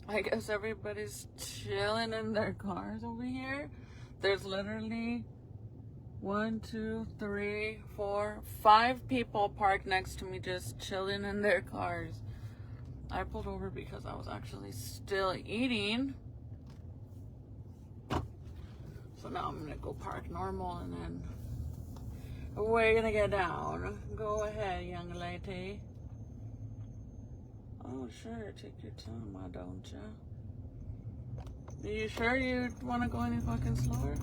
I guess everybody's chilling in their cars over here. There's literally 1, 2, 3, 4, 5 people parked next to me just chilling in their cars. I pulled over because I was actually still eating. So now I'm gonna go park normal and then we're gonna get down. Go ahead, young lady. Oh, sure, take your time, why don't you? Are you sure you want to go any fucking slower?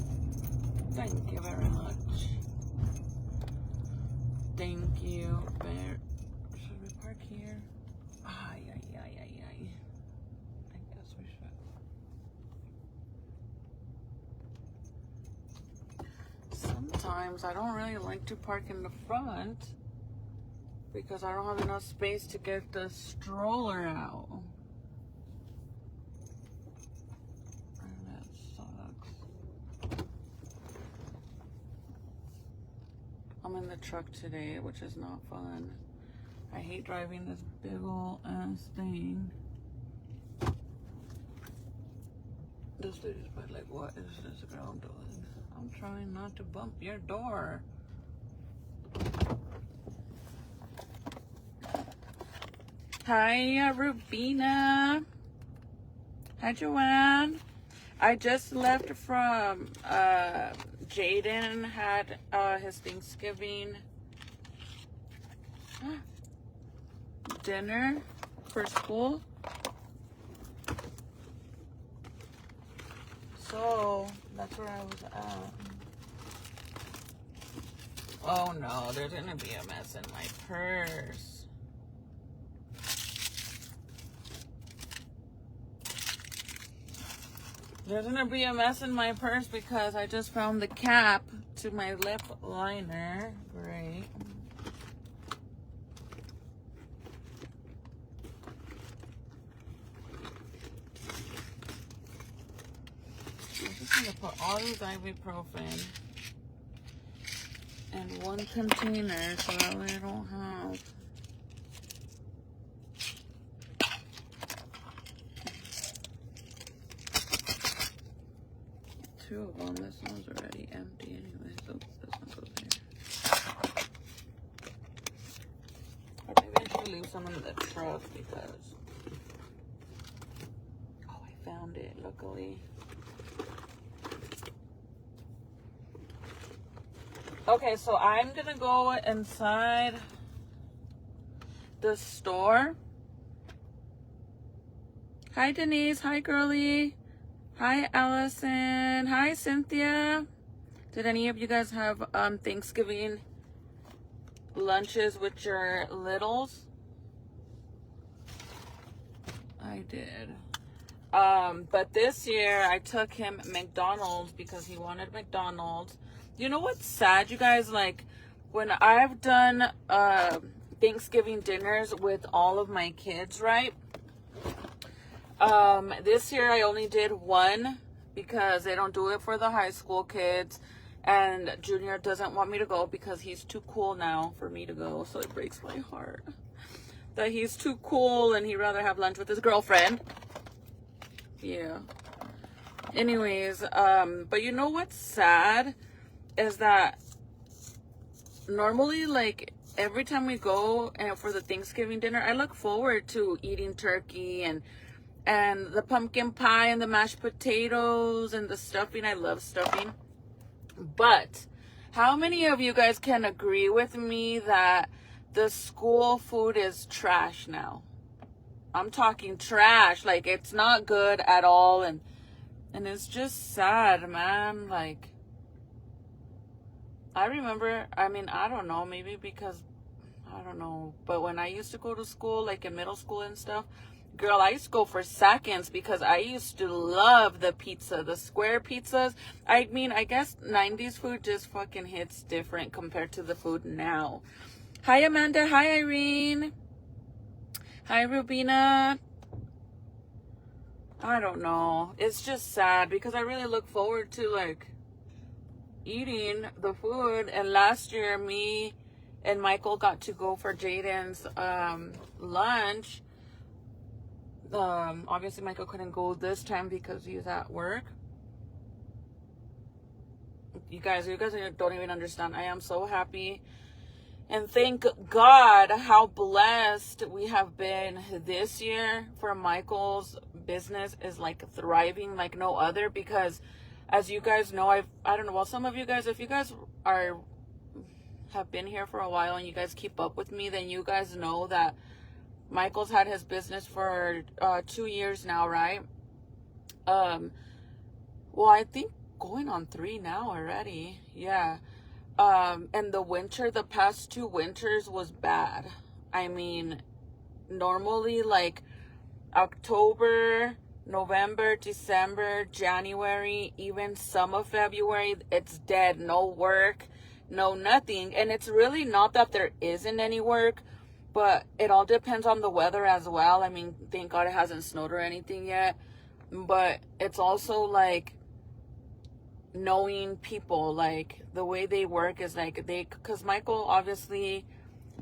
Thank you very much. Thank you. Should we park here? Ay. I guess we should. Sometimes I don't really like to park in the front because I don't have enough space to get the stroller out. And that sucks. I'm in the truck today, which is not fun. I hate driving this big ol' ass thing. This lady's probably like, what is this girl doing? I'm trying not to bump your door. Hi, Rubina. Hi, Joanne. I just left from Jaden had his Thanksgiving dinner for school. So that's where I was at. Oh no, there's gonna be a mess in my purse. There's gonna be a mess in my purse because I just found the cap to my lip liner. Great. I'm just gonna put all these ibuprofen in one container so that way I don't have. Two of them. This one's already empty anyway, so this one goes here. Or maybe I should leave some in the truck because... Oh, I found it, luckily. Okay, so I'm gonna go inside the store. Hi, Denise. Hi, girlie. Hi, Allison. Hi, Cynthia. Did any of you guys have Thanksgiving lunches with your littles? I did. But this year I took him McDonald's because he wanted McDonald's. You know what's sad, you guys? Like, when I've done Thanksgiving dinners with all of my kids, right? This year I only did one because they don't do it for the high school kids, and Junior doesn't want me to go because he's too cool now for me to go, so it breaks my heart that he's too cool and he'd rather have lunch with his girlfriend. Yeah. Anyways, but you know what's sad is that normally, like, every time we go for the Thanksgiving dinner, I look forward to eating turkey and the pumpkin pie and the mashed potatoes and the stuffing. I love stuffing. But how many of you guys can agree with me that the school food is trash now? I'm talking trash. Like, it's not good at all. And it's just sad, man. Like, I remember, I mean, I don't know, maybe because, I don't know. But when I used to go to school, like in middle school and stuff, girl, I used to go for seconds because I used to love the pizza, the square pizzas. I mean, I guess 90s food just fucking hits different compared to the food now. Hi, Amanda. Hi, Irene. Hi, Rubina. I don't know. It's just sad because I really look forward to, like, eating the food. And last year, me and Michael got to go for Jaden's lunch. Obviously Michael couldn't go this time because he's at work. You guys don't even understand. I am so happy. And thank God how blessed we have been this year. For Michael's business is like thriving like no other, because as you guys know, I don't know, well, some of you guys, if you guys have been here for a while and you guys keep up with me, then you guys know that Michael's had his business for 2 years now, right? Well, I think going on 3 now already. Yeah. And the past 2 winters was bad. I mean, normally like October, November, December, January, even some of February, it's dead. No work, no nothing. And it's really not that there isn't any work, but it all depends on the weather as well. I mean, thank God it hasn't snowed or anything yet. But it's also like knowing people, like the way they work is like because Michael, obviously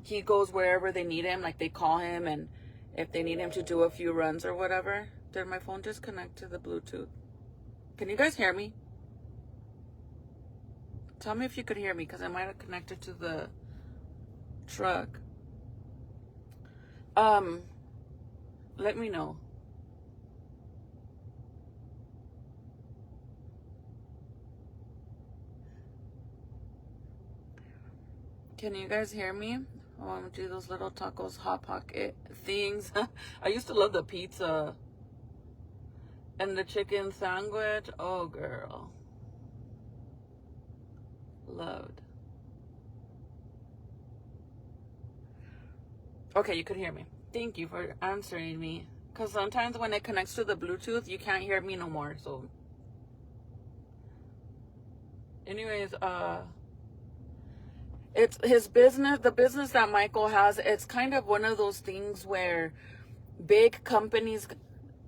he goes wherever they need him, like they call him, and if they need him to do a few runs or whatever. Did my phone just connect to the Bluetooth? Can you guys hear me? Tell me if you could hear me, because I might have connected to the truck. Let me know. Can you guys hear me? I want to do those little tacos, hot pocket things. I used to love the pizza and the chicken sandwich. Oh, girl. Loved. Okay, you could hear me. Thank you for answering me. Because sometimes when it connects to the Bluetooth, you can't hear me no more. So, anyways, it's his business, the business that Michael has. It's kind of one of those things where big companies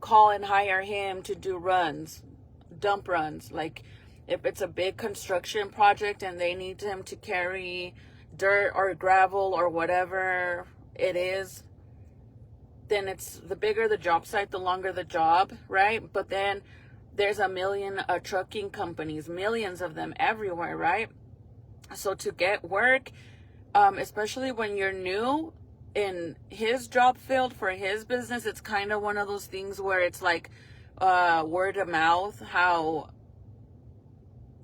call and hire him to do runs, dump runs. Like if it's a big construction project and they need him to carry dirt or gravel or whatever it is, then it's the bigger the job site, the longer the job, right? But then there's a million trucking companies, millions of them everywhere, right? So to get work, especially when you're new in his job field for his business, it's kind of one of those things where it's like word of mouth, how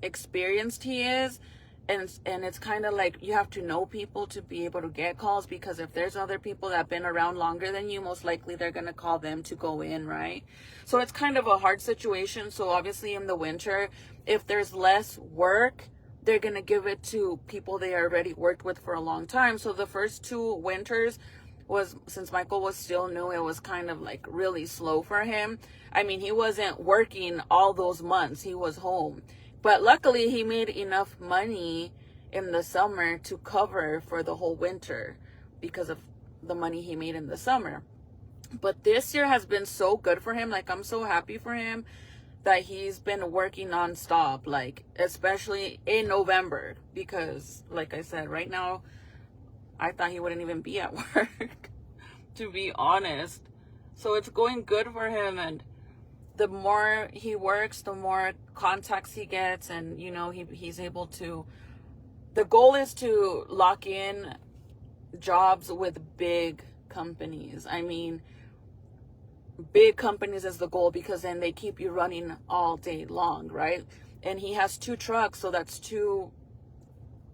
experienced he is. And it's kind of like you have to know people to be able to get calls, because if there's other people that have been around longer than you, most likely they're going to call them to go in, right? So it's kind of a hard situation. So obviously in the winter, if there's less work, they're going to give it to people they already worked with for a long time. So the first 2 winters was, since Michael was still new, it was kind of like really slow for him. I mean, he wasn't working all those months. He was home. But luckily, he made enough money in the summer to cover for the whole winter because of the money he made in the summer. But this year has been so good for him. Like, I'm so happy for him that he's been working nonstop, like, especially in November. Because, like I said, right now, I thought he wouldn't even be at work, to be honest. So it's going good for him, and the more he works, the more contacts he gets, and you know, he's able to, the goal is to lock in jobs with big companies. I mean, big companies is the goal, because then they keep you running all day long, right? And he has 2 trucks, so that's 2,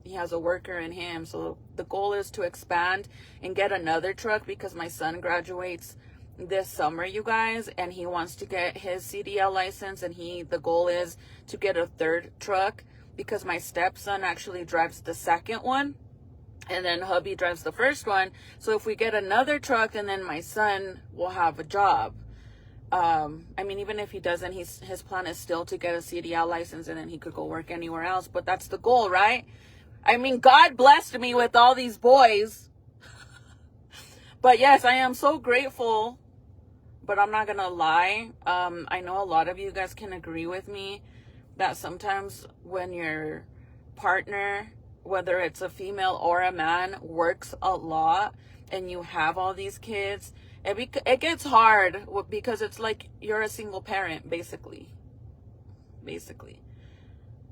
he has a worker in him. So the goal is to expand and get another truck, because my son graduates this summer, you guys, and he wants to get his CDL license, and the goal is to get a 3rd truck, because my stepson actually drives the 2nd one, and then hubby drives the 1st one. So if we get another truck, and then my son will have a job. I mean, even if he doesn't, his plan is still to get a CDL license, and then he could go work anywhere else. But that's the goal, right? I mean, God blessed me with all these boys. But yes, I am so grateful. But I'm not gonna lie, I know a lot of you guys can agree with me that sometimes when your partner, whether it's a female or a man, works a lot and you have all these kids It gets hard because it's like you're a single parent, basically.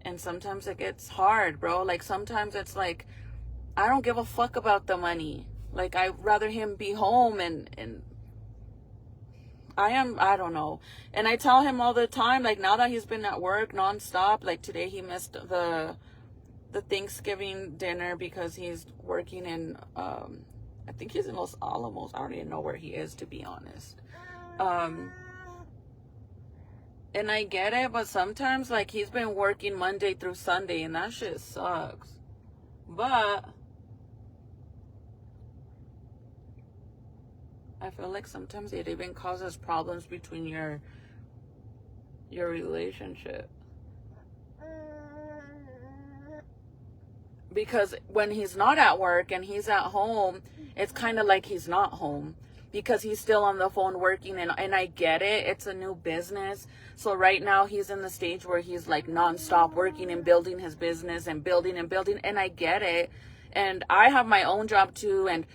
And sometimes it gets hard, bro. Like, sometimes it's like, I don't give a fuck about the money. Like, I'd rather him be home, and I don't know. And I tell him all the time, like, now that he's been at work nonstop, like today he missed the Thanksgiving dinner because he's working in, I think he's in Los Alamos. I don't even know where he is, to be honest. And I get it, but sometimes, like, he's been working Monday through Sunday, and that shit sucks. But I feel like sometimes it even causes problems between your relationship. Because when he's not at work and he's at home, it's kind of like he's not home because he's still on the phone working. And I get it. It's a new business. So right now he's in the stage where he's like nonstop working and building his business and building. And I get it. And I have my own job too. And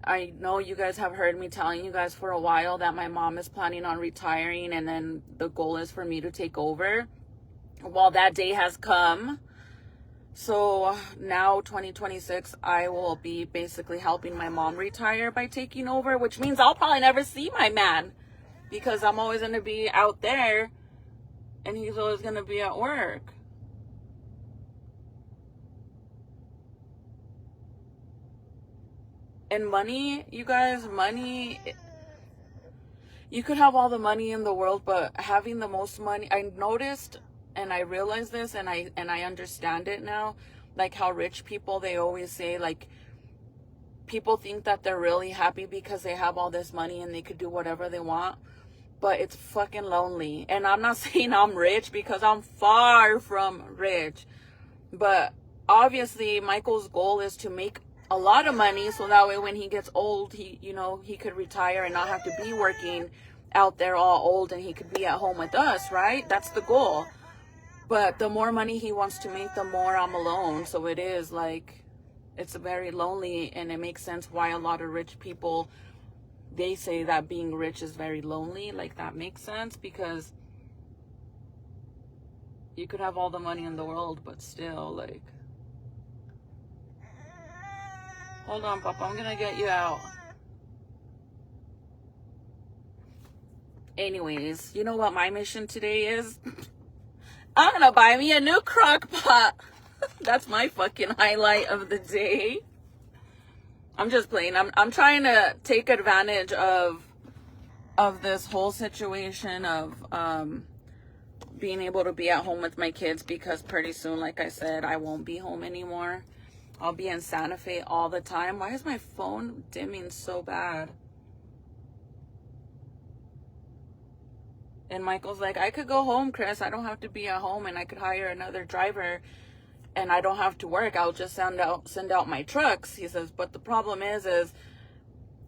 I know you guys have heard me telling you guys for a while that my mom is planning on retiring. And then the goal is for me to take over. Well, that day has come. So now 2026, I will be basically helping my mom retire by taking over, which means I'll probably never see my man because I'm always going to be out there and he's always going to be at work. And money, you guys, money, you could have all the money in the world, but having the most money, I noticed, and I realize this, and I understand it now, like how rich people, they always say, like, people think that they're really happy because they have all this money and they could do whatever they want, but it's fucking lonely. And I'm not saying I'm rich because I'm far from rich, but obviously Michael's goal is to make a lot of money so that way when he gets old, he could retire and not have to be working out there all old, and he could be at home with us, right? That's the goal. But the more money he wants to make, the more I'm alone. So it is like, it's very lonely, and it makes sense why a lot of rich people, they say that being rich is very lonely. Like, that makes sense because you could have all the money in the world, but still, like, hold on, Papa, I'm gonna get you out. Anyways, you know what my mission today is? I'm gonna buy me a new crock pot. That's my fucking highlight of the day. I'm just playing. I'm trying to take advantage of this whole situation of being able to be at home with my kids, because pretty soon, like I said, I won't be home anymore. I'll be in Santa Fe all the time. Why is my phone dimming so bad? And Michael's like, I could go home, Chris. I don't have to be at home, and I could hire another driver, and I don't have to work. I'll just send out my trucks. He says, but the problem is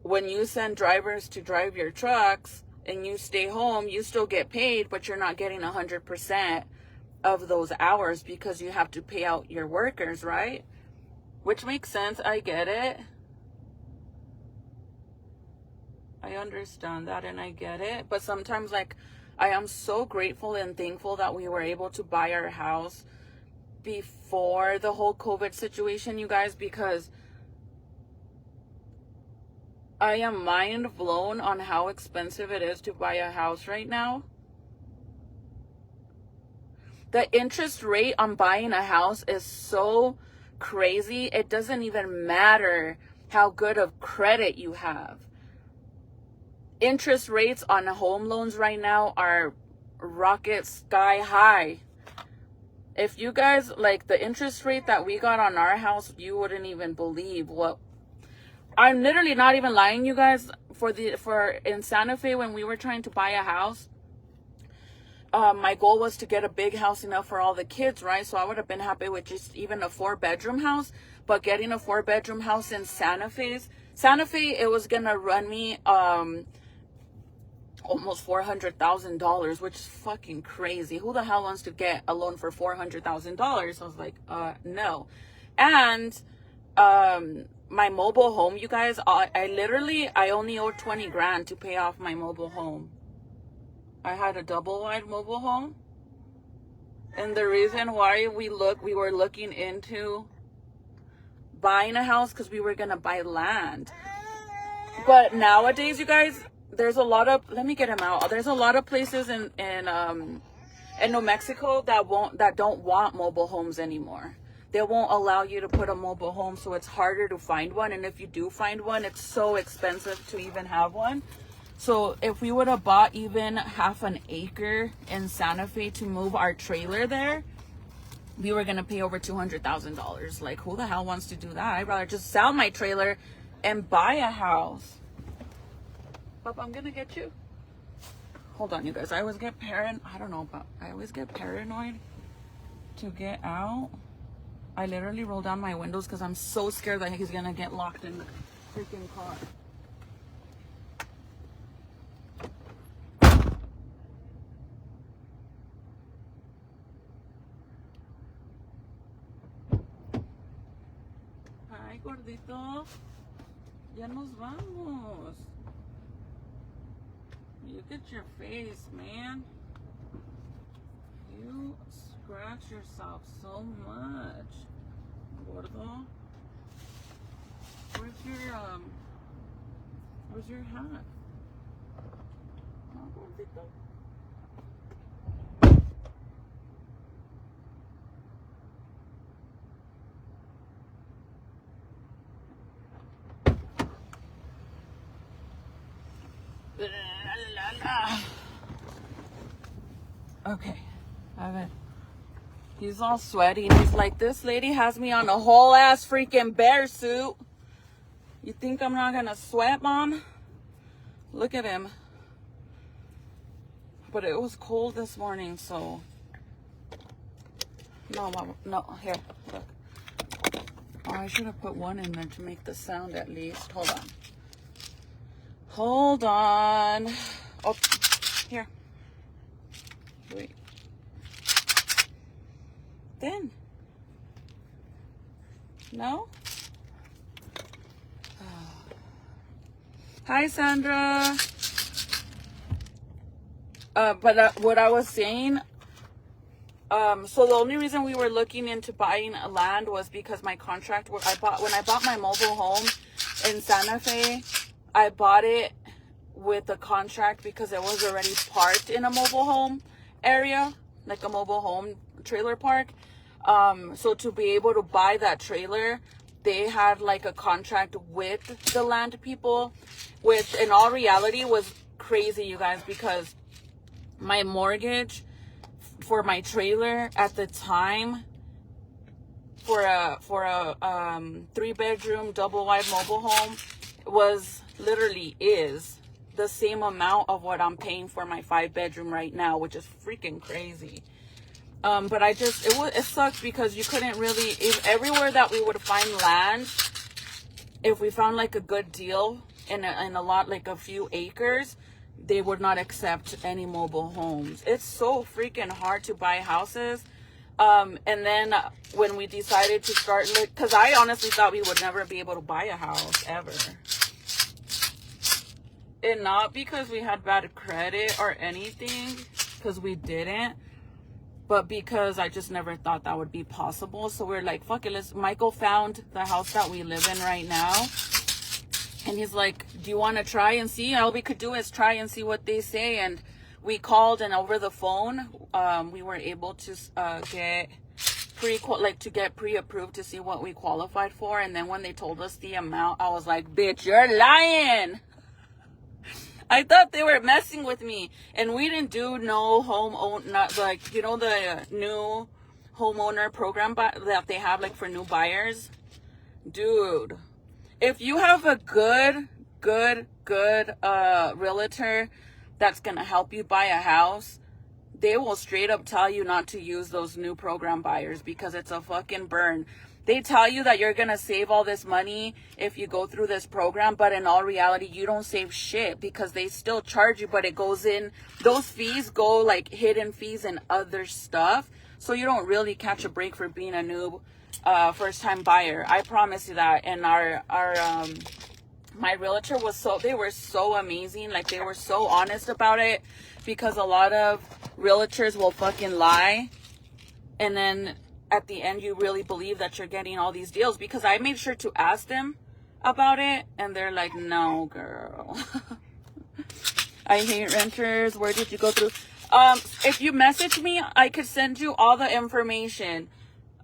when you send drivers to drive your trucks and you stay home, you still get paid, but you're not getting 100% of those hours because you have to pay out your workers, right? Which makes sense. I get it. I understand that, and I get it. But sometimes, like, I am so grateful and thankful that we were able to buy our house before the whole COVID situation, you guys, because I am mind blown on how expensive it is to buy a house right now. The interest rate on buying a house is so crazy. It doesn't even matter how good of credit you have. Interest rates on home loans right now are rocket sky high. If you guys, like, the interest rate that we got on our house, you wouldn't even believe what. I'm literally not even lying, you guys. For in Santa Fe, when we were trying to buy a house, my goal was to get a big house enough for all the kids, right? So I would have been happy with just even a 4-bedroom house. But getting a 4-bedroom house in Santa Fe, it was gonna run me almost $400,000, which is fucking crazy. Who the hell wants to get a loan for $400,000? I was like, no. And my mobile home, you guys, I only owed 20 grand to pay off my mobile home. I had a double wide mobile home. And the reason why we were looking into buying a house because we were going to buy land. But nowadays, you guys, there's a lot of, let me get him out. There's a lot of places in New Mexico that don't want mobile homes anymore. They won't allow you to put a mobile home, so it's harder to find one. And if you do find one, it's so expensive to even have one. So if we would have bought even half an acre in Santa Fe to move our trailer there, we were going to pay over $200,000. Like, who the hell wants to do that? I'd rather just sell my trailer and buy a house. Papa, I'm going to get you. Hold on, you guys. I always get paranoid. I don't know, but I always get paranoid to get out. I literally roll down my windows because I'm so scared that he's going to get locked in the freaking car. Ay, gordito. Ya nos vamos. Look at your face, man. You scratch yourself so much, gordo. Where's your hat? Oh, gordito. Okay, a ver. He's all sweaty and he's like, this lady has me on a whole ass freaking bear suit. You think I'm not gonna sweat, Mom? Look at him. But it was cold this morning, so. No, Mom, no, here, look. Oh, I should have put one in there to make the sound at least. Hold on. Hold on. Oh, here. Wait. Then. No? Oh. Hi, Sandra. But what I was saying, so the only reason we were looking into buying a land was because my contract, when I bought my mobile home in Santa Fe, I bought it with a contract because it was already parked in a mobile home area, like a mobile home trailer park. So to be able to buy that trailer, they had like a contract with the land people, which in all reality was crazy, you guys, because my mortgage for my trailer at the time for a 3-bedroom double wide mobile home was literally is the same amount of what I'm paying for my 5-bedroom right now, which is freaking crazy. But it sucks because you couldn't really, everywhere that we would find land, if we found like a good deal in a lot, like a few acres, they would not accept any mobile homes. It's so freaking hard to buy houses. And then when we decided to start, because I honestly thought we would never be able to buy a house ever. And not because we had bad credit or anything, because we didn't, but because I just never thought that would be possible. So we're like, fuck it, Michael found the house that we live in right now. And he's like, do you want to try and see? All we could do is try and see what they say. And we called, and over the phone, we were able to get pre-approved to see what we qualified for. And then when they told us the amount, I was like, bitch, you're lying. I thought they were messing with me. And we didn't do no not like, you know, the new homeowner program that they have like for new buyers. Dude, if you have a good realtor that's gonna help you buy a house, they will straight up tell you not to use those new program buyers because it's a fucking burn. They tell you that you're gonna save all this money if you go through this program, but in all reality, you don't save shit because they still charge you, but it goes in, those fees go like hidden fees and other stuff. So you don't really catch a break for being a noob first time buyer. I promise you that. And my realtor they were so amazing. Like, they were so honest about it, because a lot of realtors will fucking lie, and then at the end you really believe that you're getting all these deals. Because I made sure to ask them about it, and they're like, no, girl. I hate renters. Where did you go through? If you message me, I could send you all the information.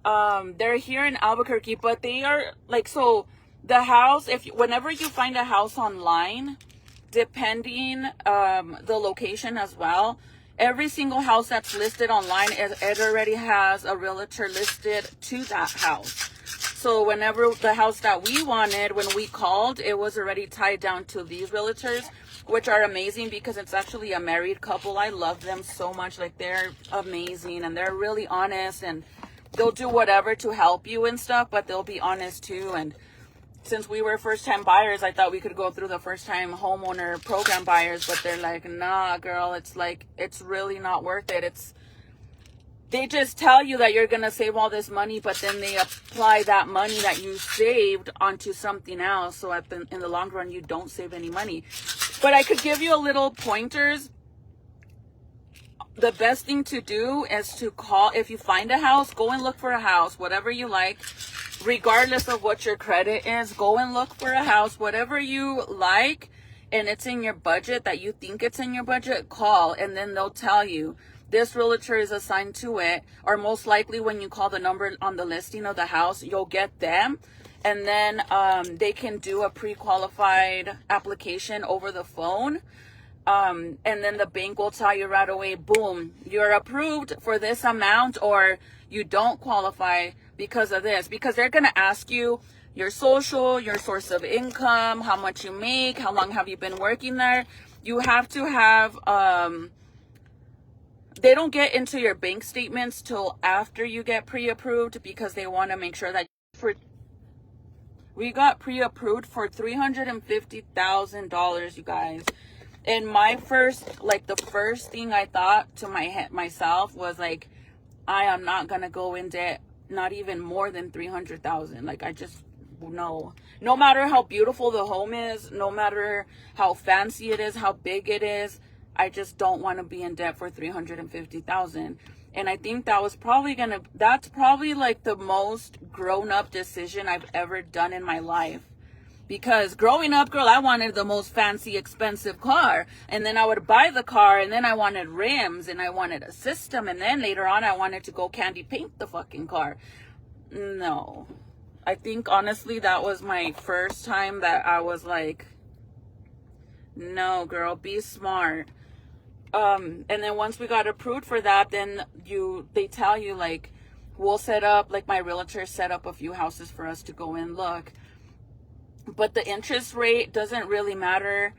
They're here in Albuquerque, but they are like, so the house, whenever you find a house online, depending the location as well, every single house that's listed online, it already has a realtor listed to that house. So whenever the house that we wanted, when we called, it was already tied down to these realtors, which are amazing, because it's actually a married couple. I love them so much. Like, they're amazing, and they're really honest, and they'll do whatever to help you and stuff, but they'll be honest too. And since we were first time buyers, I thought we could go through the first time homeowner program buyers, but they're like, nah, girl, it's like, it's really not worth it. They just tell you that you're going to save all this money, but then they apply that money that you saved onto something else. So in the long run, you don't save any money. But I could give you a little pointers. The best thing to do is to call. If you find a house, go and look for a house, whatever you like, regardless of what your credit is. Go and look for a house, whatever you like, and it's in your budget, that you think it's in your budget. Call, and then they'll tell you this realtor is assigned to it, or most likely when you call the number on the listing of the house, you'll get them. And then they can do a pre-qualified application over the phone. And then the bank will tell you right away, boom, you're approved for this amount, or you don't qualify because of this. Because they're going to ask you your social, your source of income, how much you make, how long have you been working there. You have to have, they don't get into your bank statements till after you get pre-approved, because they want to make sure that we got pre-approved for $350,000, you guys. And my the first thing I thought to myself was like, I am not going to go in debt, not even more than $300,000. Like, I just, no matter how beautiful the home is, no matter how fancy it is, how big it is, I just don't want to be in debt for $350,000. And I think that's probably like the most grown-up decision I've ever done in my life. Because growing up, girl, I wanted the most fancy, expensive car. And then I would buy the car, and then I wanted rims, and I wanted a system. And then later on, I wanted to go candy paint the fucking car. No. I think, honestly, that was my first time that I was like, no, girl, be smart. And then once we got approved for that, then they tell you, like, we'll set up, like, my realtor set up a few houses for us to go and look. But the interest rate doesn't really matter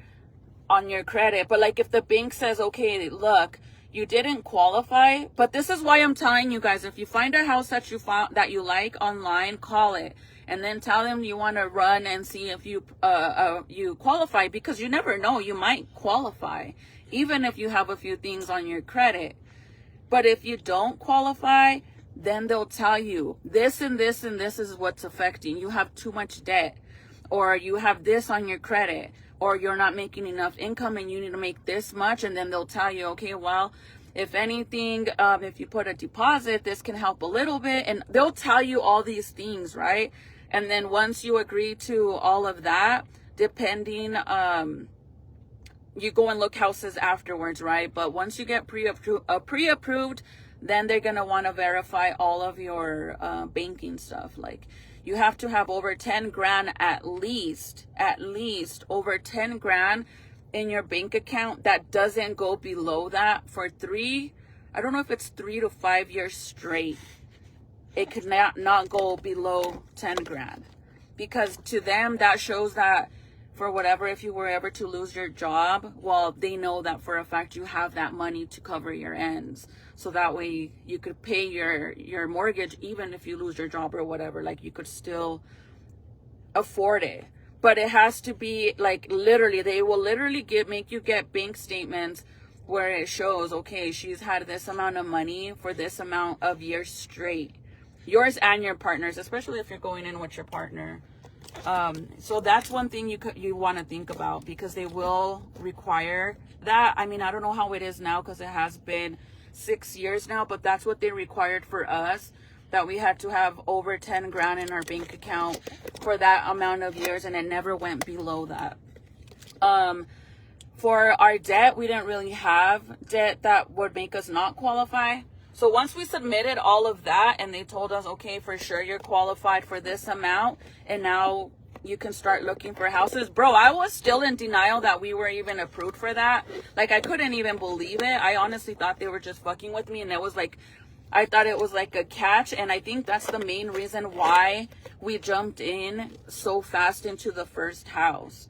on your credit. But like, if the bank says, okay, look, you didn't qualify, but this is why I'm telling you guys, if you find a house that you like online, call it, and then tell them you want to run and see if you qualify, because you never know, you might qualify, even if you have a few things on your credit. But if you don't qualify, then they'll tell you this and this and this is what's affecting. You have too much debt, or you have this on your credit, or you're not making enough income and you need to make this much. And then they'll tell you, okay, well, if anything, if you put a deposit, this can help a little bit. And they'll tell you all these things, right? And then once you agree to all of that, depending, you go and look houses afterwards, right? But once you get pre-approved, then they're going to want to verify all of your banking stuff. Like, you have to have over 10 grand at least over 10 grand in your bank account that doesn't go below that for I don't know if it's 3 to 5 years straight. It could not go below 10 grand, because to them that shows that for whatever, if you were ever to lose your job, well, they know that for a fact you have that money to cover your ends. So that way you could pay your mortgage, even if you lose your job or whatever, like you could still afford it. But it has to be like, literally, they will literally make you get bank statements where it shows, okay, she's had this amount of money for this amount of years straight. yours and your partner's, especially if you're going in with your partner. So that's one thing you want to think about, because they will require that. I mean, I don't know how it is now because it has been 6 years now, but that's what they required for us, that we had to have over 10 grand in our bank account for that amount of years, and it never went below that. For our debt, we didn't really have debt that would make us not qualify. So once we submitted all of that and they told us, okay, for sure you're qualified for this amount, and now you can start looking for houses. Bro, I was still in denial that we were even approved for that. Like, I couldn't even believe it. I honestly thought they were just fucking with me, and it was like, I thought it was like a catch. And I think that's the main reason why we jumped in so fast into the first house.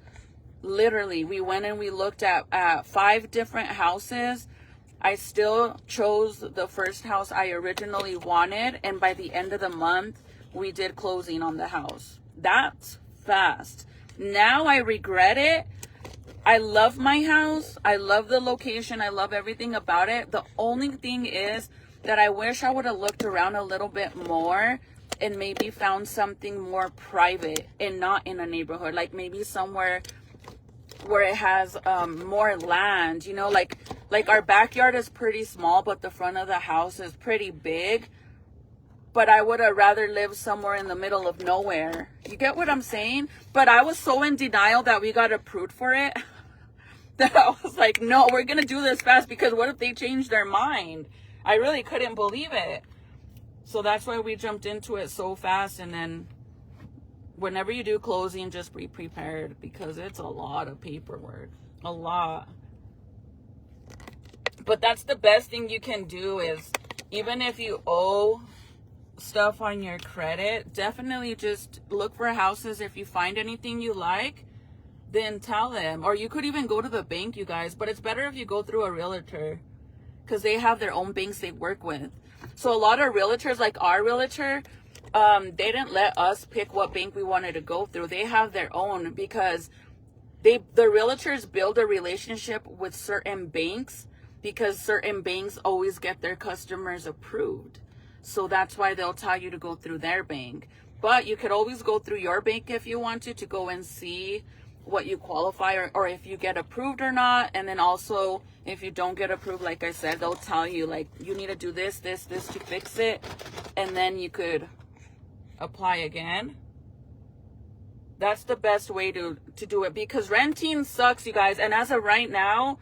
Literally, we went and we looked at 5 different houses. I still chose the first house I originally wanted, and by the end of the month, we did closing on the house. That's fast. Now I regret it. I love my house. I love the location. I love everything about it. The only thing is that I wish I would have looked around a little bit more and maybe found something more private and not in a neighborhood, like maybe somewhere where it has more land, you know, like our backyard is pretty small, but the front of the house is pretty big. But I would have rather lived somewhere in the middle of nowhere. You get what I'm saying? But I was so in denial that we got approved for it that I was like, no, we're gonna do this fast, because what if they change their mind? I really couldn't believe it. So that's why we jumped into it so fast. And then whenever you do closing, just be prepared, because it's a lot of paperwork. A lot. But that's the best thing you can do, is even if you owe stuff on your credit, definitely just look for houses. If you find anything you like, then tell them. Or you could even go to the bank, you guys. But it's better if you go through a realtor, because they have their own banks they work with. So a lot of realtors, like our realtor, they didn't let us pick what bank we wanted to go through. They have their own, because the realtors build a relationship with certain banks, because certain banks always get their customers approved. So that's why they'll tell you to go through their bank. But you could always go through your bank if you want to go and see what you qualify, or if you get approved or not. And then also, if you don't get approved, like I said, they'll tell you, like, you need to do this to fix it. And then you could apply again. That's the best way to do it, because renting sucks, you guys. And as of right now,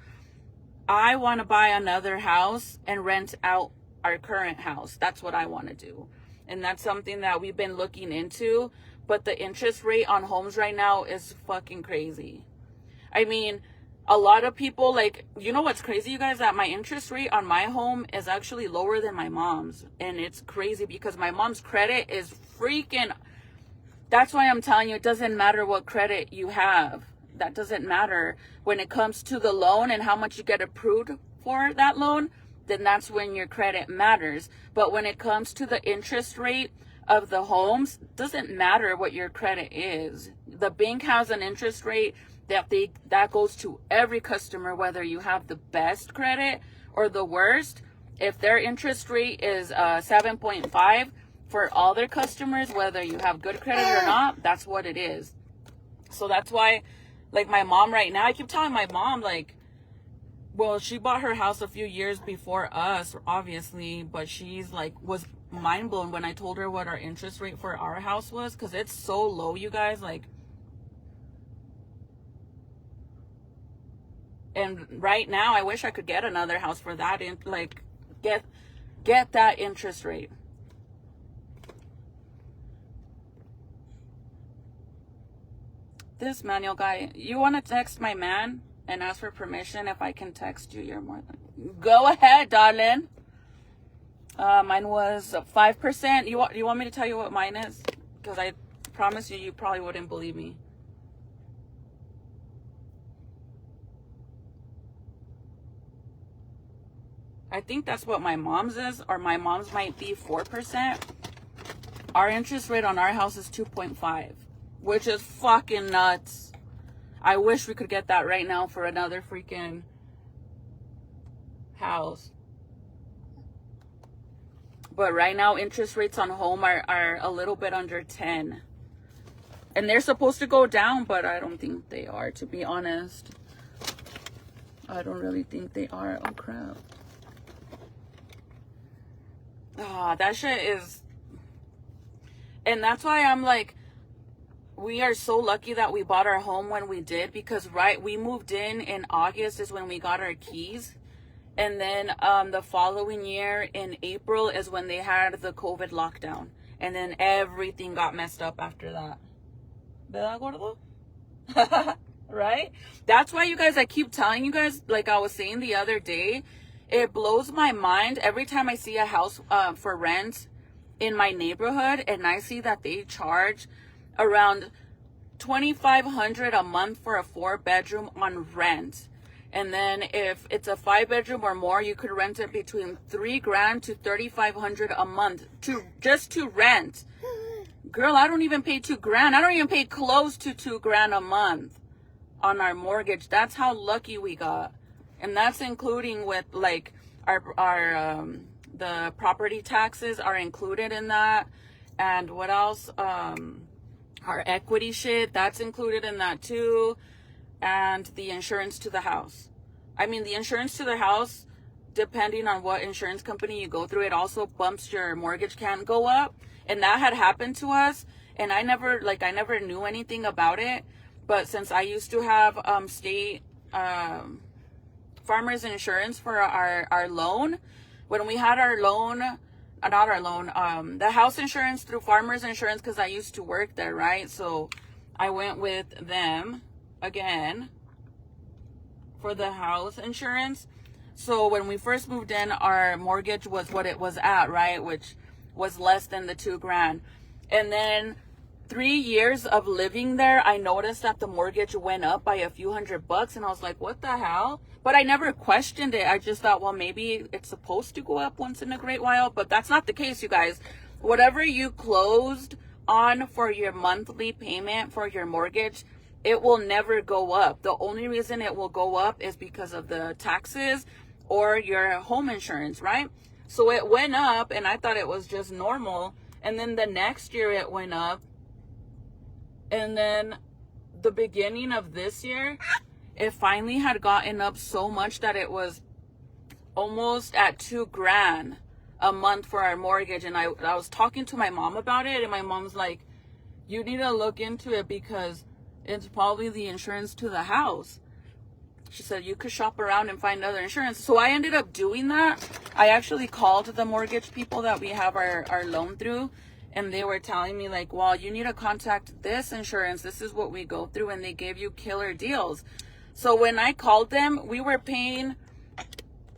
I want to buy another house and rent out our current house. That's what I want to do. And that's something that we've been looking into. But the interest rate on homes right now is fucking crazy. I mean, a lot of people, like, you know what's crazy, you guys? That my interest rate on my home is actually lower than my mom's. And it's crazy, because my mom's credit is freaking... That's why I'm telling you, it doesn't matter what credit you have. That doesn't matter. When it comes to the loan and how much you get approved for that loan, then that's when your credit matters. But when it comes to the interest rate of the homes, doesn't matter what your credit is. The bank has an interest rate that goes to every customer, whether you have the best credit or the worst. If their interest rate is 7.5 for all their customers, whether you have good credit or not, that's what it is. So that's why, like, my mom right now, I keep telling my mom, like, well, she bought her house a few years before us, obviously, but she's like, was mind blown when I told her what our interest rate for our house was, because it's so low, you guys. Like, and right now, I wish I could get another house for that, like, get that interest rate. This manual guy, you want to text my man and ask for permission if I can text you? You're more than... Go ahead, darling. Mine was 5%. You want me to tell you what mine is? Because I promise you probably wouldn't believe me. I think that's what my mom's is, or my mom's might be 4%. Our interest rate on our house is 2.5, which is fucking nuts. I wish we could get that right now for another freaking house. But right now, interest rates on home are a little bit under 10. And they're supposed to go down, but I don't think they are, to be honest. I don't really think they are. Oh, crap. Ah, that shit is... And that's why I'm like, we are so lucky that we bought our home when we did, because we moved in August is when we got our keys. And then the following year in April is when they had the COVID lockdown. And then everything got messed up after that. ¿Verdad, gordo? Right? That's why, you guys, I keep telling you guys, like I was saying the other day, it blows my mind every time I see a house for rent in my neighborhood and I see that they charge around $2,500 a month for a 4-bedroom on rent. And then if it's a 5-bedroom or more, you could rent it between $3,000 to $3,500 a month just to rent. Girl, I don't even pay $2,000. I don't even pay close to $2,000 a month on our mortgage. That's how lucky we got. And that's including with like our the property taxes are included in that. And what else? Our equity shit, that's included in that too. And the insurance to the house. I mean, the insurance to the house, depending on what insurance company you go through, it also bumps your mortgage can go up. And that had happened to us. And I never knew anything about it. But since I used to have state farmers insurance for our loan, when we had our loan, the house insurance through farmers insurance, because I used to work there, right? So I went with them again for the house insurance. So when we first moved in, our mortgage was what it was at, right? Which was less than the $2,000. And then 3 years of living there, I noticed that the mortgage went up by a few $100, and I was like, what the hell? But I never questioned it. I just thought, well, maybe it's supposed to go up once in a great while, but that's not the case, you guys. Whatever you closed on for your monthly payment for your mortgage, it will never go up. The only reason it will go up is because of the taxes or your home insurance, right? So it went up, and I thought it was just normal. And then the next year it went up. And then the beginning of this year, it finally had gotten up so much that it was almost at $2,000 a month for our mortgage. And I was talking to my mom about it, and my mom's like, you need to look into it because it's probably the insurance to the house. She said, you could shop around and find other insurance. So I ended up doing that. I actually called the mortgage people that we have our loan through. And they were telling me like, well, you need to contact this insurance. This is what we go through. And they gave you killer deals. So when I called them, we were paying,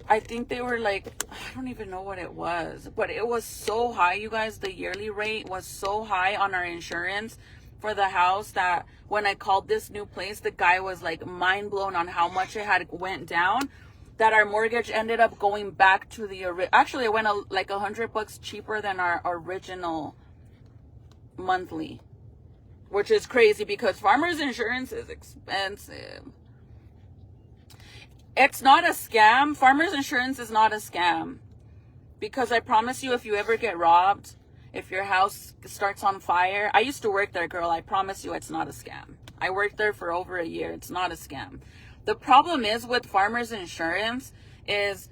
I think they were like, I don't even know what it was. But it was so high, you guys. The yearly rate was so high on our insurance for the house that when I called this new place, the guy was like mind blown on how much it had went down, that our mortgage ended up going back to the actually it went like $100 cheaper than our original monthly, which is crazy because farmers insurance is expensive. It's not a scam. Farmers insurance is not a scam, because I promise you, if you ever get robbed, if your house starts on fire, I used to work there, girl. I promise you it's not a scam. I worked there for over a year. It's not a scam. The problem is with farmers insurance is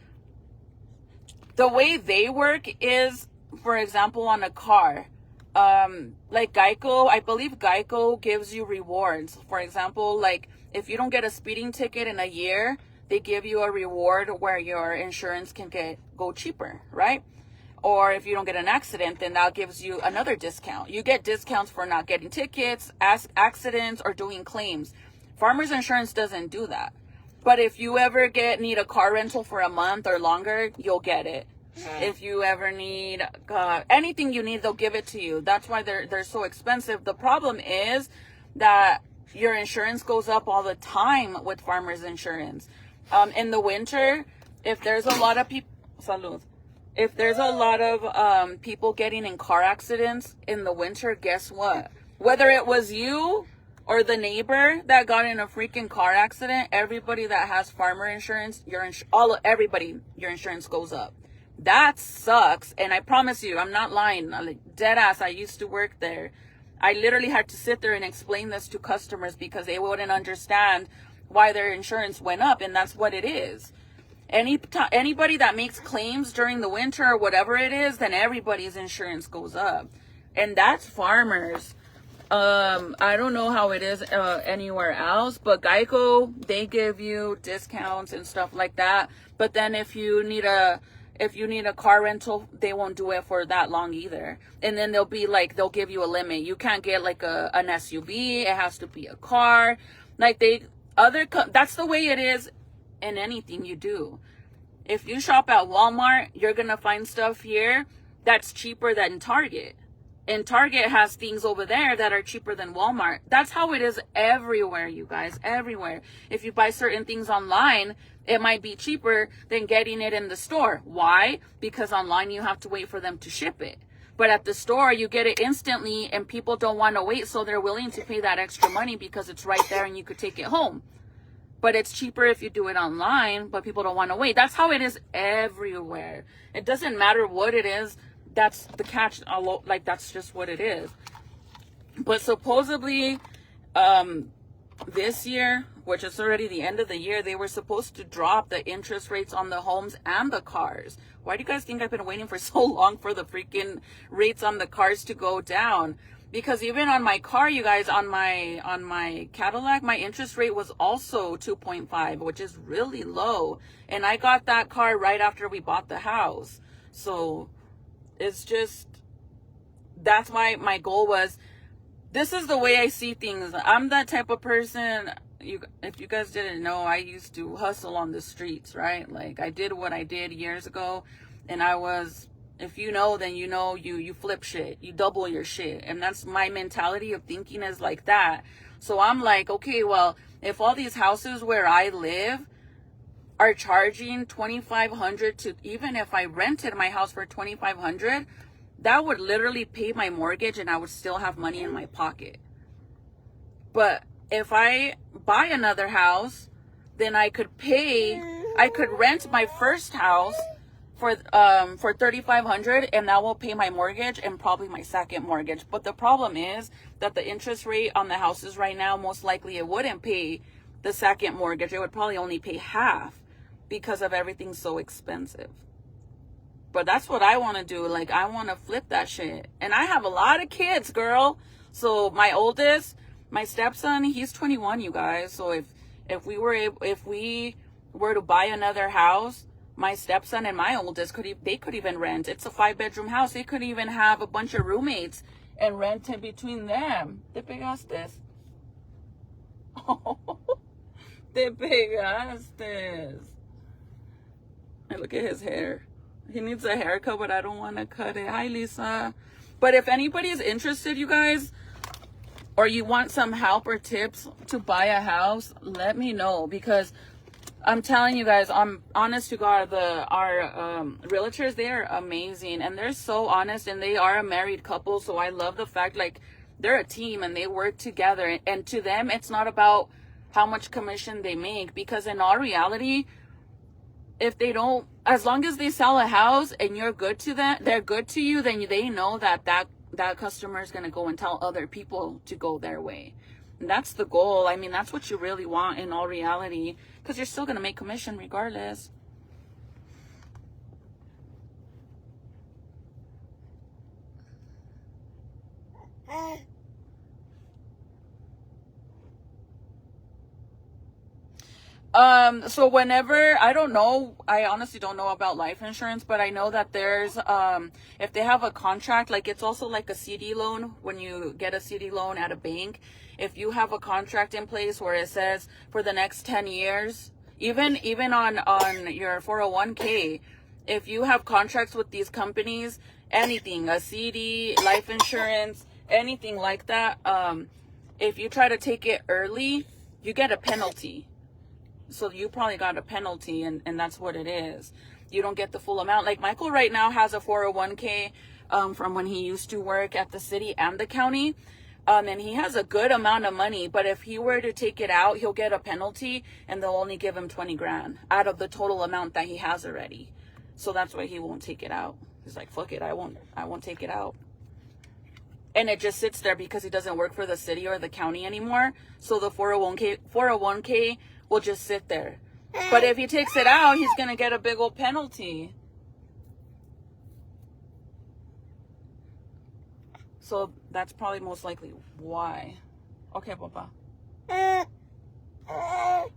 the way they work is, for example, on a car, like Geico, I believe Geico gives you rewards. For example, like if you don't get a speeding ticket in a year, they give you a reward where your insurance can go cheaper, right? Or if you don't get an accident, then that gives you another discount. You get discounts for not getting tickets, accidents, or doing claims. Farmers insurance doesn't do that. But if you ever need a car rental for a month or longer, you'll get it. If you ever need anything you need, they'll give it to you. That's why they're so expensive. The problem is that your insurance goes up all the time with farmers insurance. In the winter, if there's a lot of people, salud. If there's a lot of people getting in car accidents in the winter, guess what? Whether it was you or the neighbor that got in a freaking car accident, everybody that has farmer insurance, your insurance goes up. That sucks. And I promise you, I'm not lying. I'm like, dead ass, I used to work there. I literally had to sit there and explain this to customers because they wouldn't understand why their insurance went up, and that's what it is. Anybody that makes claims during the winter or whatever it is, then everybody's insurance goes up. And that's farmers. I don't know how it is anywhere else, but Geico, they give you discounts and stuff like that. But then if you need a car rental, they won't do it for that long either. And then they'll give you a limit. You can't get like an SUV. It has to be a car. Like that's the way it is in anything you do. If you shop at Walmart, you're going to find stuff here that's cheaper than Target. And Target has things over there that are cheaper than Walmart. That's how it is everywhere, you guys, everywhere. If you buy certain things online, it might be cheaper than getting it in the store. Why? Because online you have to wait for them to ship it. But at the store, you get it instantly and people don't want to wait, so they're willing to pay that extra money because it's right there and you could take it home. But it's cheaper if you do it online, but people don't want to wait. That's how it is everywhere. It doesn't matter what it is. That's the catch. Like, that's just what it is. But supposedly, this year, which is already the end of the year, they were supposed to drop the interest rates on the homes and the cars. Why do you guys think I've been waiting for so long for the freaking rates on the cars to go down? Because even on my car, you guys, on my Cadillac, my interest rate was also 2.5, which is really low. And I got that car right after we bought the house. So it's just, that's why my goal was, this is the way I see things. I'm that type of person. If you guys didn't know, I used to hustle on the streets, right? Like, I did what I did years ago, and I was, if you know, then you know, you flip shit, you double your shit. And that's my mentality of thinking, is like that. So I'm like, okay, well, if all these houses where I live are charging $2,500 to, even if I rented my house for $2,500, that would literally pay my mortgage and I would still have money in my pocket. But if I buy another house, then I could rent my first house for $3,500, and that will pay my mortgage and probably my second mortgage. But the problem is that the interest rate on the houses right now, most likely it wouldn't pay the second mortgage. It would probably only pay half because of everything so expensive. But that's what I want to do. Like, I want to flip that shit. And I have a lot of kids, girl. So my oldest, my stepson, he's 21, you guys. So if we were to buy another house, my stepson and my oldest could even rent. It's a 5-bedroom house. They could even have a bunch of roommates and rent in between them. Te pegaste. Oh, te pegaste. And look at his hair. He needs a haircut, but I don't want to cut it. Hi, Lisa. But if anybody is interested, you guys, or you want some help or tips to buy a house, let me know. Because I'm telling you guys, I'm honest to God, our realtors, they are amazing. And they're so honest, and they are a married couple. So I love the fact, like, they're a team and they work together. And to them, it's not about how much commission they make. Because in all reality, if they don't, as long as they sell a house and you're good to them, they're good to you, then they know that customer is going to go and tell other people to go their way. And that's the goal. I mean, that's what you really want in all reality, because you're still going to make commission regardless. So whenever, I don't know, I honestly don't know about life insurance, but I know that there's, if they have a contract, like, it's also like a CD loan. When you get a CD loan at a bank, if you have a contract in place where it says for the next 10 years, even on your 401k, if you have contracts with these companies, anything, a CD, life insurance, anything like that, if you try to take it early, you get a penalty. So you probably got a penalty, and that's what it is. You don't get the full amount. Like, Michael right now has a 401k from when he used to work at the city and the county. And he has a good amount of money, but if he were to take it out, he'll get a penalty, and they'll only give him 20 grand out of the total amount that he has already. So that's why he won't take it out. He's like, fuck it, I won't take it out. And it just sits there because he doesn't work for the city or the county anymore. So the 401k will just sit there. But if he takes it out, he's going to get a big old penalty. So that's probably most likely why. Okay, Papa.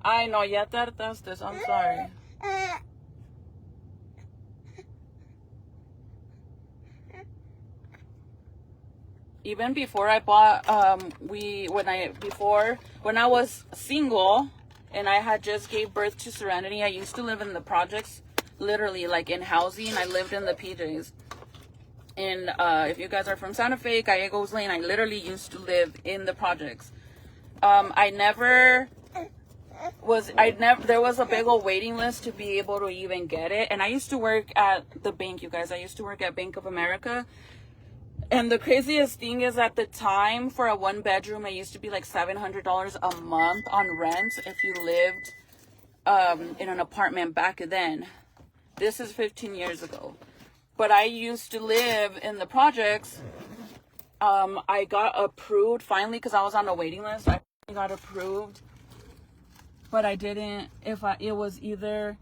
I know, ya tardaste. I'm sorry. Even before I bought, when I was single and I had just gave birth to Serenity, I used to live in the projects, literally like in housing. I lived in the PJs. And if you guys are from Santa Fe, Gallegos Lane, I literally used to live in the projects. There was a big old waiting list to be able to even get it. And I used to work at the bank, you guys. I used to work at Bank of America. And the craziest thing is, at the time, for a 1-bedroom, it used to be like $700 a month on rent if you lived in an apartment back then. This is 15 years ago. But I used to live in the projects. I got approved finally because I was on a waiting list. I got approved. But I didn't, it was either,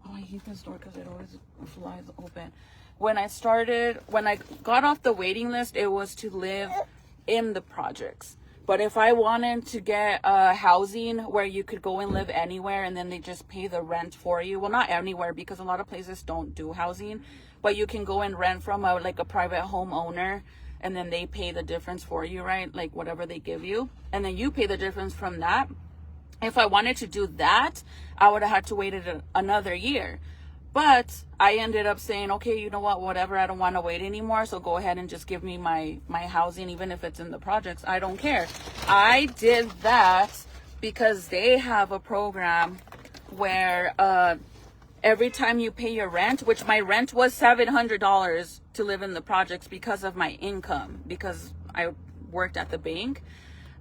oh, I hate this door because it always flies open. When I got off the waiting list, it was to live in the projects. But if I wanted to get housing where you could go and live anywhere and then they just pay the rent for you. Well, not anywhere, because a lot of places don't do housing. But you can go and rent from a private homeowner, and then they pay the difference for you, right? Like whatever they give you. And then you pay the difference from that. If I wanted to do that, I would have had to wait another year. But I ended up saying, okay, you know what, whatever, I don't want to wait anymore. So go ahead and just give me my housing, even if it's in the projects. I don't care. I did that because they have a program where every time you pay your rent, which my rent was $700 to live in the projects because of my income, because I worked at the bank.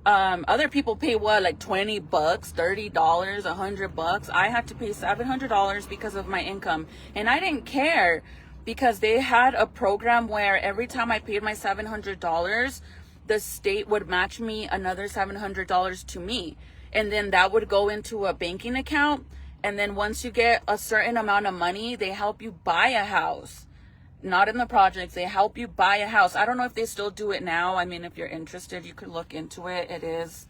Other people pay what, like $20, $30, $100. I had to pay $700 because of my income. And I didn't care because they had a program where every time I paid my $700, the state would match me another $700 to me. And then that would go into a banking account. And then once you get a certain amount of money, they help you buy a house. Not in the projects. They help you buy a house. I don't know if they still do it now. I mean, if you're interested, you could look into it. It is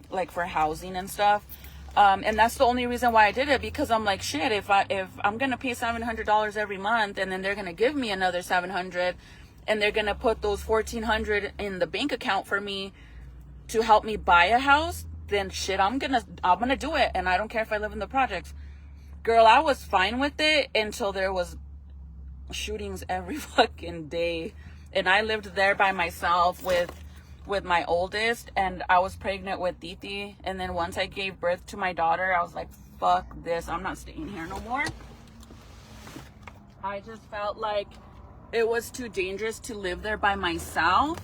like for housing and stuff. And that's the only reason why I did it, because I'm like, shit, if I'm going to pay $700 every month and then they're going to give me another $700 and they're going to put those $1,400 in the bank account for me to help me buy a house, then shit, I'm going to do it. And I don't care if I live in the projects. Girl, I was fine with it until there was shootings every fucking day, and I lived there by myself with my oldest, and I was pregnant with Titi. And then once I gave birth to my daughter, I was like, fuck this, I'm not staying here no more. I just felt like it was too dangerous to live there by myself.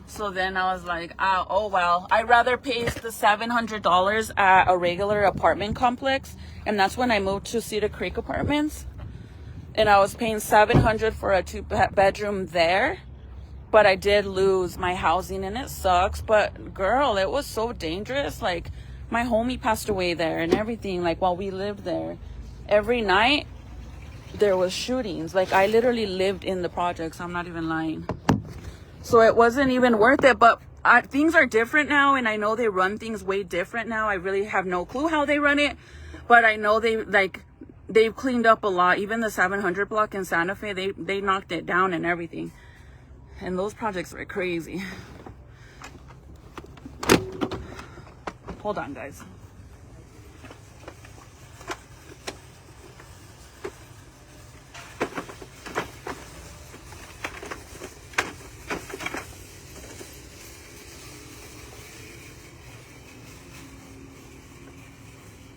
So then I was like, oh well, I'd rather pay the $700 at a regular apartment complex. And that's when I moved to Cedar Creek Apartments. And I was paying $700 for a 2-bedroom there. But I did lose my housing, and it sucks. But girl, it was so dangerous. Like, my homie passed away there and everything, like, while we lived there. Every night there was shootings. Like, I literally lived in the projects. I'm not even lying. So it wasn't even worth it. But things are different now, and I know they run things way different now. I really have no clue how they run it. But I know they've cleaned up a lot. Even the 700 block in Santa Fe, they knocked it down and everything. And those projects were crazy. Hold on, guys.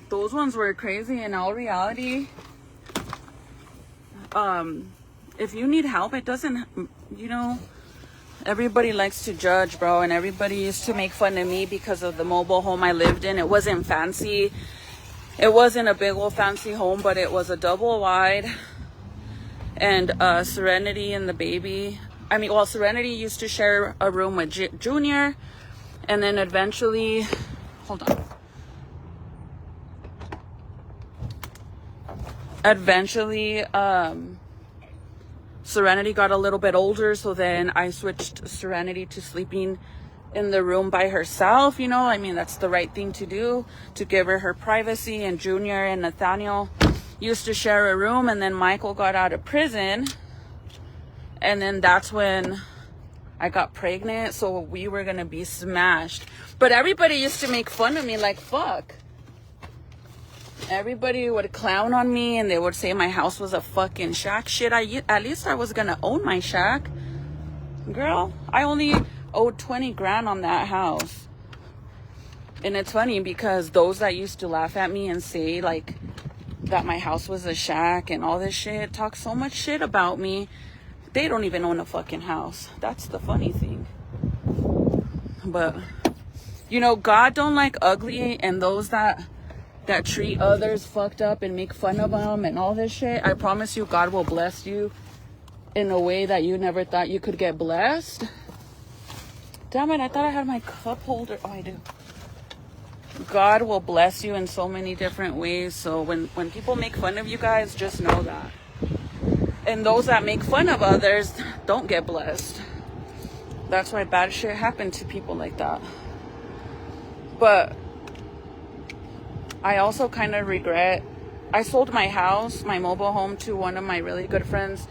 Those ones were crazy. In all reality, if you need help, it doesn't, everybody likes to judge, bro, and everybody used to make fun of me because of the mobile home I lived in. It wasn't fancy. It wasn't a big old fancy home, but it was a double wide. And Serenity and the baby, I mean, well, Serenity used to share a room with Junior, and then eventually, hold on. Eventually, Serenity got a little bit older, so then I switched Serenity to sleeping in the room by herself, you know. I mean, that's the right thing to do, to give her privacy. And Junior and Nathaniel used to share a room, and then Michael got out of prison, and then that's when I got pregnant, so we were gonna be smashed. But everybody used to make fun of me, like, fuck. Everybody would clown on me, and they would say my house was a fucking shack. Shit, at least I was gonna own my shack. Girl, I only owed 20 grand on that house. And it's funny because those that used to laugh at me and say like that my house was a shack and all this shit, talk so much shit about me, they don't even own a fucking house. That's the funny thing. But you know, God don't like ugly, and those that treat others fucked up and make fun of them and all this shit, I promise you God will bless you in a way that you never thought you could get blessed. Damn it, I thought I had my cup holder. Oh, I do. God will bless you in so many different ways. So when people make fun of you guys, just know that. And those that make fun of others don't get blessed. That's why bad shit happened to people like that. But I also kind of regret, I sold my house, my mobile home, to one of my really good friends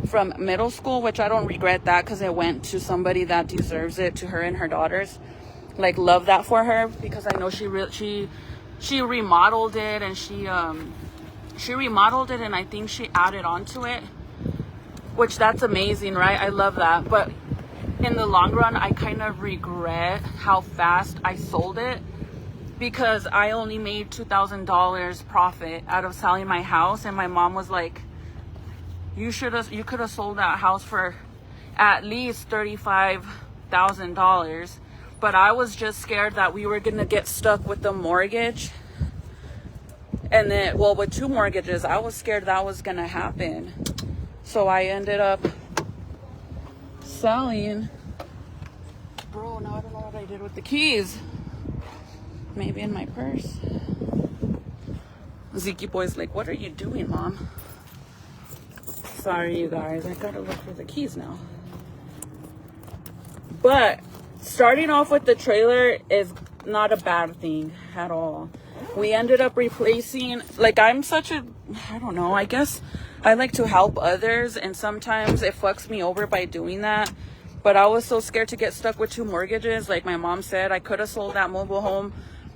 from middle school, which I don't regret that because it went to somebody that deserves it, to her and her daughters. Like, love that for her, because I know she remodeled it, and she remodeled it, and I think she added on to it, which that's amazing, right? I love that. But in the long run, I kind of regret how fast I sold it, because I only made $2,000 profit out of selling my house, and my mom was like, you could have sold that house for at least $35,000. But I was just scared that we were gonna get stuck with the mortgage, and then, well, with 2 mortgages, I was scared that was gonna happen. So I ended up selling. Bro, now I don't know what I did with the keys. Maybe in my purse. Zeke boy's like, what are you doing, Mom? Sorry, you guys. I gotta look for the keys now. But starting off with the trailer is not a bad thing at all. We ended up replacing, like, I'm such a, I don't know, I guess I like to help others, and sometimes it fucks me over by doing that. But I was so scared to get stuck with 2 mortgages. Like my mom said, I could have sold that mobile home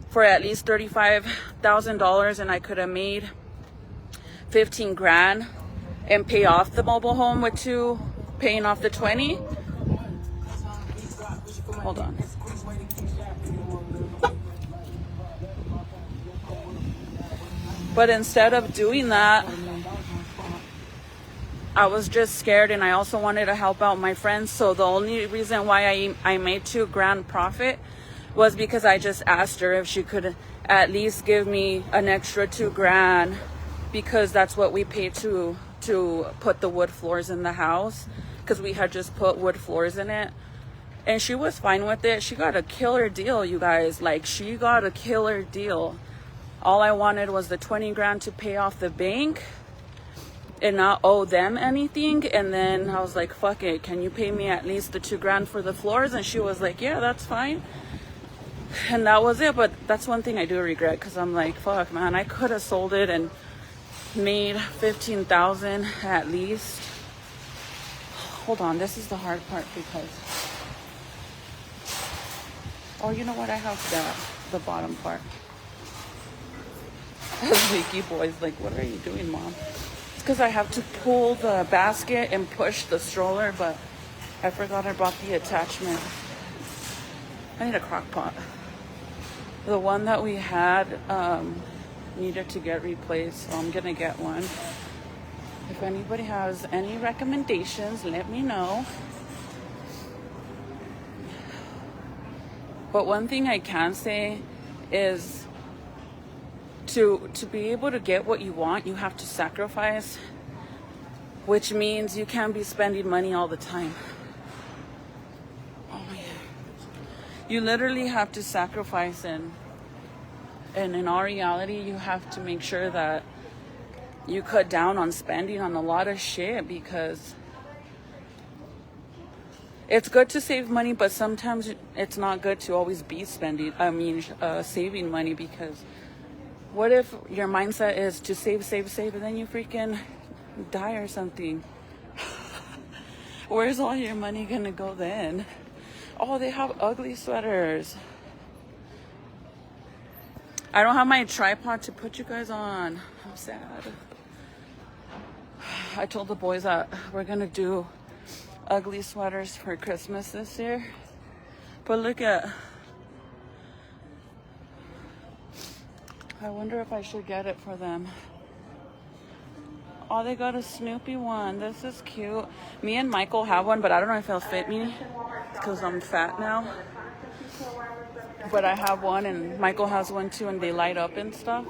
for at least $35,000, and I could have made 15 grand and pay off the mobile home with 2, paying off the 20. Hold on. But instead of doing that, I was just scared, and I also wanted to help out my friends. So the only reason why I made 2 grand profit was because I just asked her if she could at least give me an extra 2 grand, because that's what we paid to put the wood floors in the house, because we had just put wood floors in it. And she was fine with it. She got a killer deal, you guys. Like, she got a killer deal. All I wanted was the 20 grand to pay off the bank and not owe them anything. And then I was like, fuck it, can you pay me at least the 2 grand for the floors? And she was like, yeah, that's fine. And that was it. But that's one thing I do regret, because I'm like, fuck, man, I could have sold it and made 15,000 at least. Hold on, this is the hard part, because, oh, you know what, I have the bottom part. Leaky boy's like, what are you doing, Mom? It's because I have to pull the basket and push the stroller, but I forgot I brought the attachment. I need a crock pot. The one that we had needed to get replaced, so I'm gonna get one. If anybody has any recommendations, let me know. But one thing I can say is, to be able to get what you want, you have to sacrifice. which means you can't be spending money all the time. Oh my God. You literally have to sacrifice, and in our reality, you have to make sure that you cut down on spending on a lot of shit, because it's good to save money, but sometimes it's not good to always be saving money, because what if your mindset is to save, and then you freaking die or something? Where's all your money gonna go then? Oh, they have ugly sweaters. I don't have my tripod to put you guys on. I'm sad. I told the boys that we're gonna do ugly sweaters for Christmas this year. But look at, I wonder if I should get it for them. Oh, they got a Snoopy one. This is cute. Me and Michael have one, but I don't know if it'll fit me because I'm fat now. But I have one, and Michael has one too, and they light up and stuff.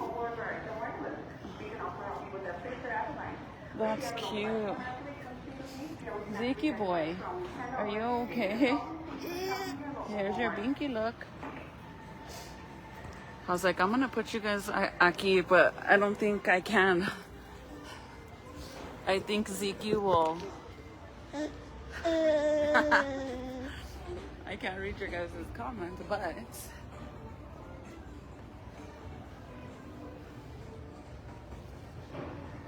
That's cute. Zeke boy, are you okay? Here's your binky look. I was like, I'm gonna put you guys aquí, but I don't think I can. I think Zeke will. I can't read your guys' comments, but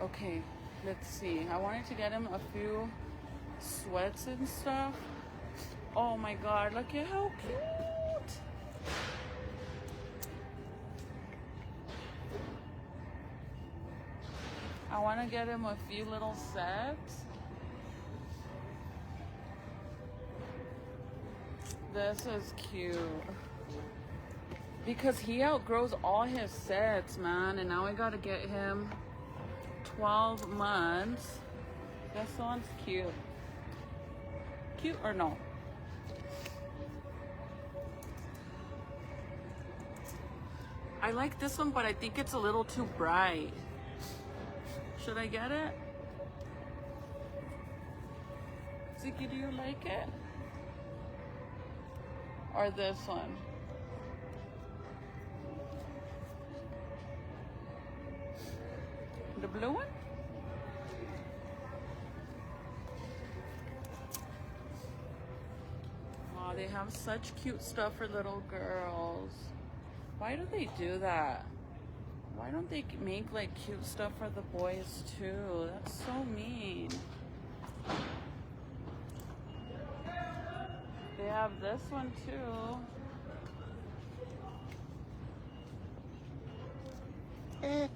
okay, let's see. I wanted to get him a few sweats and stuff. Oh my God, look at how cute. I want to get him a few little sets. This is cute. Because he outgrows all his sets, man. And now I got to get him 12 months. This one's cute. Cute or no? I like this one, but I think it's a little too bright. Should I get it? Ziki, do you like it? Or this one? The blue one? Oh, they have such cute stuff for little girls. Why do they do that? Why don't they make like cute stuff for the boys too? That's so mean. They have this one too.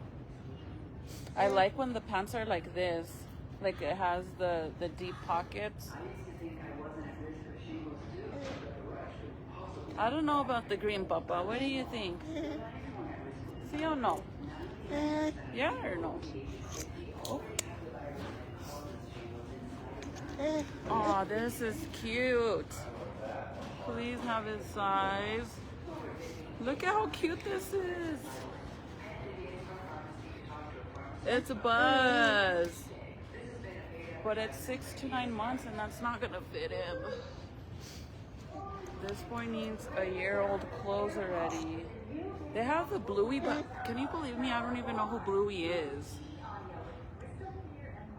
I like when the pants are like this. Like it has the deep pockets. I don't know about the green, Papa. What do you think? See or no? Yeah or no? Oh, this is cute. Please have his size. Look at how cute this is. It's a Buzz. But it's 6 to 9 months, and that's not gonna fit him. This boy needs a year-old clothes already. They have the Bluey, but can you believe me? I don't even know who Bluey is.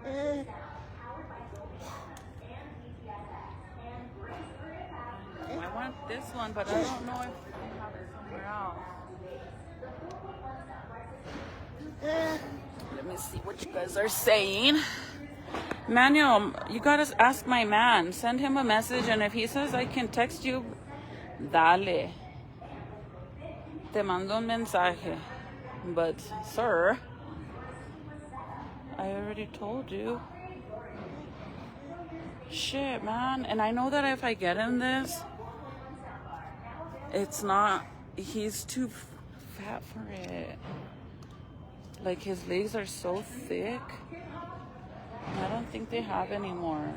I want this one, but I don't know if they have it somewhere else. Let me see what you guys are saying. Manuel, you gotta ask my man. Send him a message, and if he says I can text you, dale. Te mando un mensaje. But, sir, I already told you. Shit, man. And I know that if I get him this, it's not, he's too fat for it. Like, his legs are so thick. I don't think they have anymore.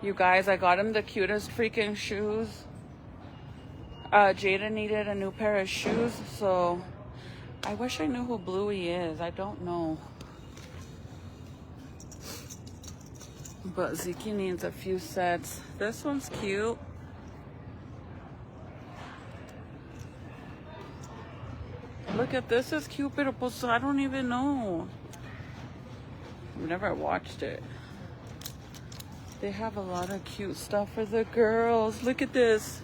You guys, I got him the cutest freaking shoes. Jada needed a new pair of shoes, so I wish I knew who Bluey is. I don't know. But Ziki needs a few sets. This one's cute. Look at this, is cute, pero pues I don't even know. I've never watched it. They have a lot of cute stuff for the girls. Look at this.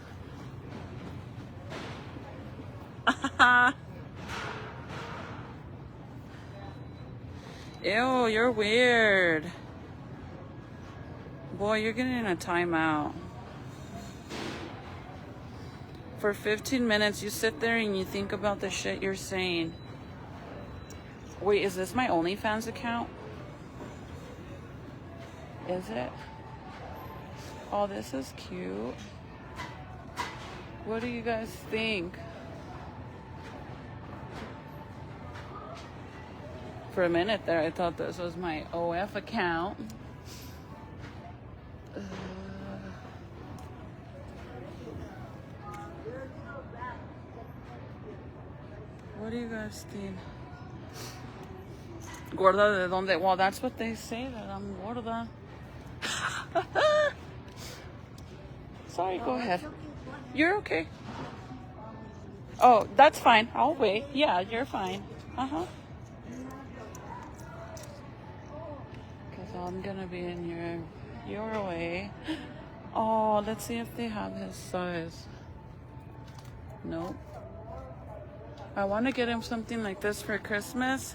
Ew, you're weird. Boy, you're getting a timeout. For 15 minutes, you sit there and you think about the shit you're saying. Wait, is this my OnlyFans account? Is it? Oh, this is cute. What do you guys think? For a minute there, I thought this was my OF account. What do you guys think? Gorda de donde? Well, that's what they say, that I'm gorda. Sorry, go ahead. You're okay. Oh, that's fine. I'll wait. Yeah, you're fine. Uh-huh. Because I'm going to be in your way. Oh, let's see if they have his size. Nope. I want to get him something like this for Christmas,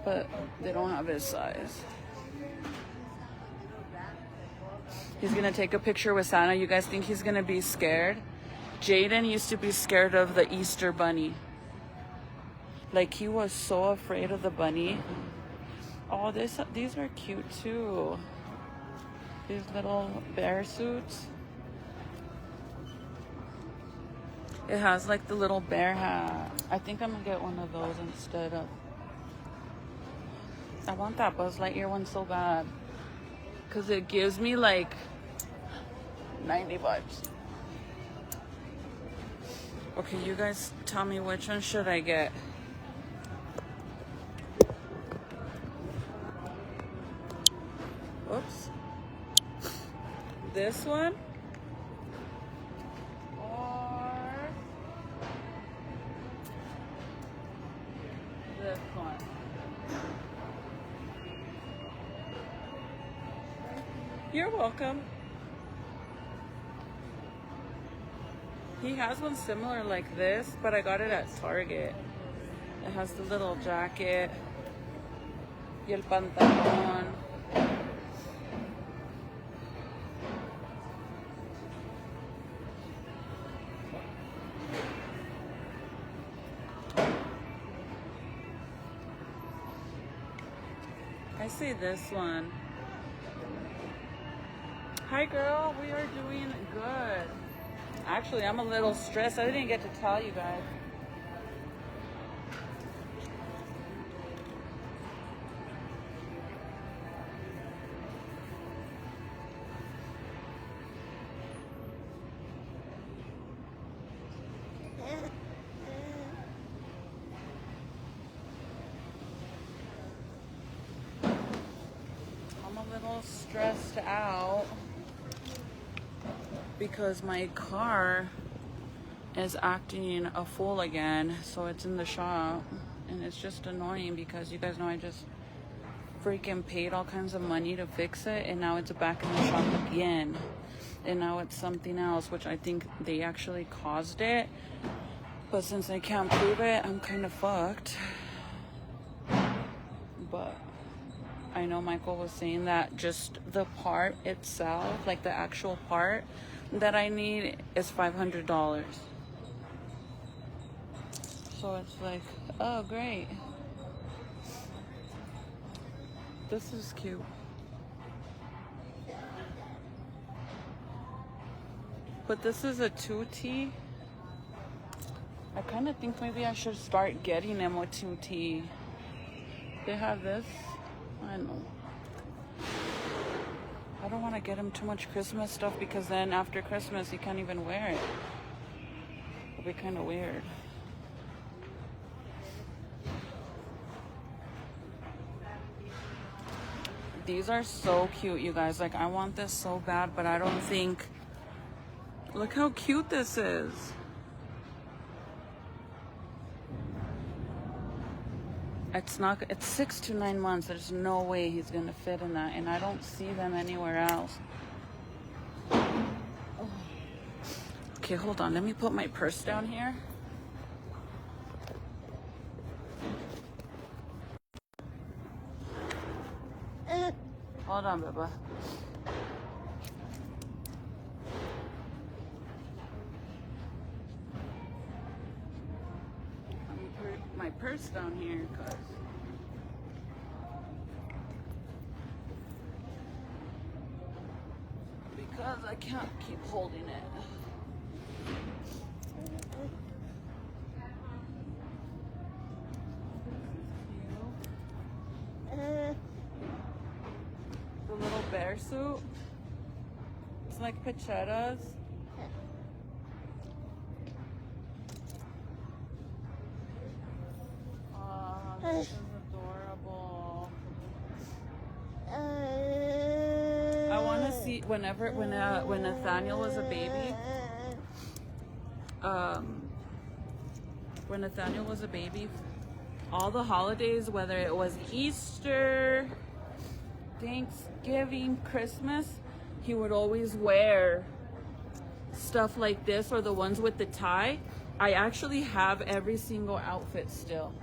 but they don't have his size. He's going to take a picture with Santa. You guys think he's going to be scared? Jaden used to be scared of the Easter bunny. Like, he was so afraid of the bunny. Oh, these are cute too. These little bear suits. It has like the little bear hat. I think I'm gonna get one of those instead of... I want that Buzz Lightyear one so bad. Because it gives me like 90 vibes. Okay, you guys tell me which one should I get. Oops. This one? Or this one? You're welcome. He has one similar like this, but I got it at Target. It has the little jacket y el pantalón. I say this one. Hi girl, we are doing good. Actually, I'm a little stressed. I didn't get to tell you guys. I'm a little stressed out because my car is acting a fool again, so it's in the shop, and it's just annoying because you guys know I just freaking paid all kinds of money to fix it, and now it's back in the shop again, and now it's something else, which I think they actually caused it, but since I can't prove it, I'm kind of fucked. But I know Michael was saying that just the part itself, like the actual part that I need, is $500. So it's like, oh great. This is cute. But this is a 2T. I kind of think maybe I should start getting them with 2T. They have this. I know. I don't want to get him too much Christmas stuff because then after Christmas he can't even wear it. It'll be kind of weird. These are so cute, you guys. Like, I want this so bad, but I don't think... Look how cute this is. It's 6 to 9 months. There's no way he's gonna fit in that, and I don't see them anywhere else. Oh. Okay, hold on. Let me put my purse down here. Hold on, Bubba. Let me put my purse down here, because I can't keep holding it. The little bear suit. It's like pachetas. Oh, this is adorable. I want to see when Nathaniel was a baby. When Nathaniel was a baby, all the holidays, whether it was Easter, Thanksgiving, Christmas, he would always wear stuff like this or the ones with the tie. I actually have every single outfit still.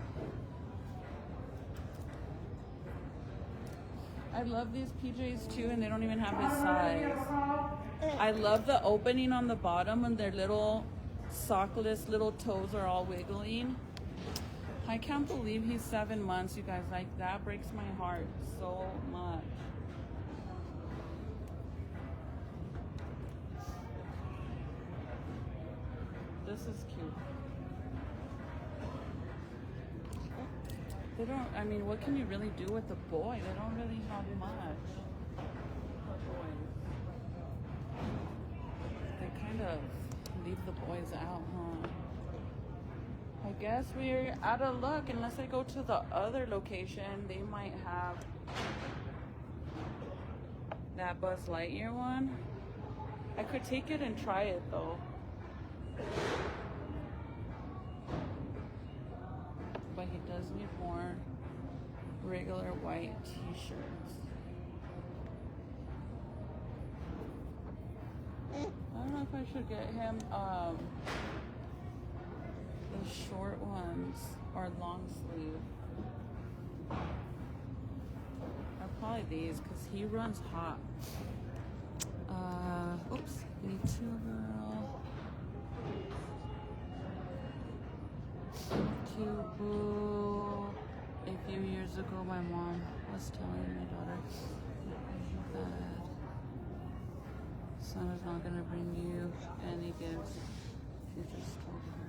I love these PJs too, and they don't even have his size. I love the opening on the bottom and their little sockless little toes are all wiggling. I can't believe he's 7 months, you guys. Like, that breaks my heart so much. This is cute. They don't, I mean, what can you really do with a boy? They don't really have much for boys. They kind of leave the boys out, huh? I guess we're out of luck unless I go to the other location. They might have that Buzz Lightyear one. I could take it and try it though. But he does need more regular white t-shirts. I don't know if I should get him the short ones or long sleeve. Or probably these because he runs hot. Oops, me too, girl. Too, boo. A few years ago, my mom was telling my daughter that Santa's not gonna bring you any gifts. She just told her.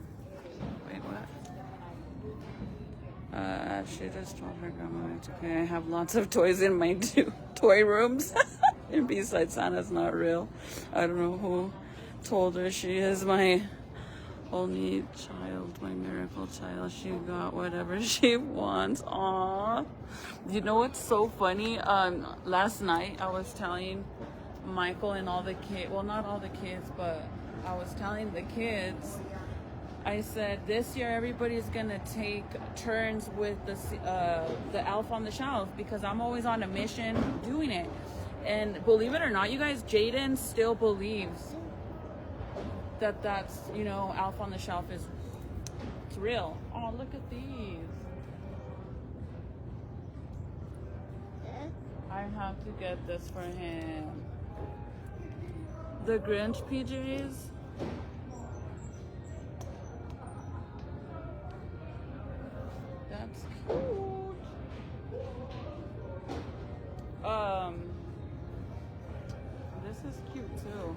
Wait, what? She just told her grandma it's okay. I have lots of toys in my toy rooms. And besides, Santa's not real. I don't know who told her she is my only child, my miracle child. She got whatever she wants. Aww. You know what's so funny? Last night I was telling Michael and all the kids, well, not all the kids, but I was telling the kids, I said this year everybody's gonna take turns with the elf on the shelf because I'm always on a mission doing it. And believe it or not, you guys, Jaden still believes that that's, you know, Elf on the Shelf is, it's real. Oh, look at these. I have to get this for him. The Grinch PJs. That's cute. This is cute too.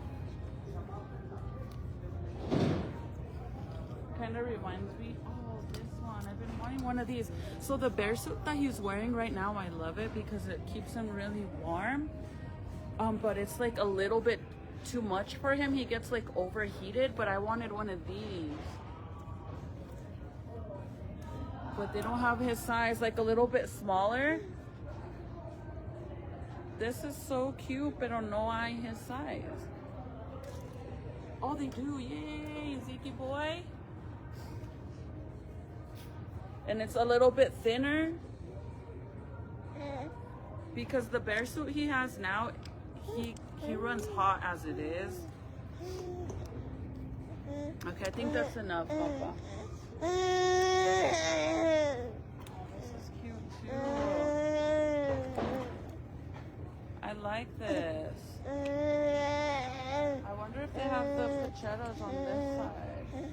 Kind of reminds me, oh, this one. I've been wanting one of these. So the bear suit that he's wearing right now, I love it because it keeps him really warm. But it's like a little bit too much for him. He gets like overheated, but I wanted one of these. But they don't have his size, like a little bit smaller. This is so cute, but no hay his size. Oh, they do, yay, Zeke boy. And it's a little bit thinner because the bear suit he has now, he runs hot as it is. Okay, I think that's enough, Papa. This is cute too. I like this. I wonder if they have the pachettas on this side.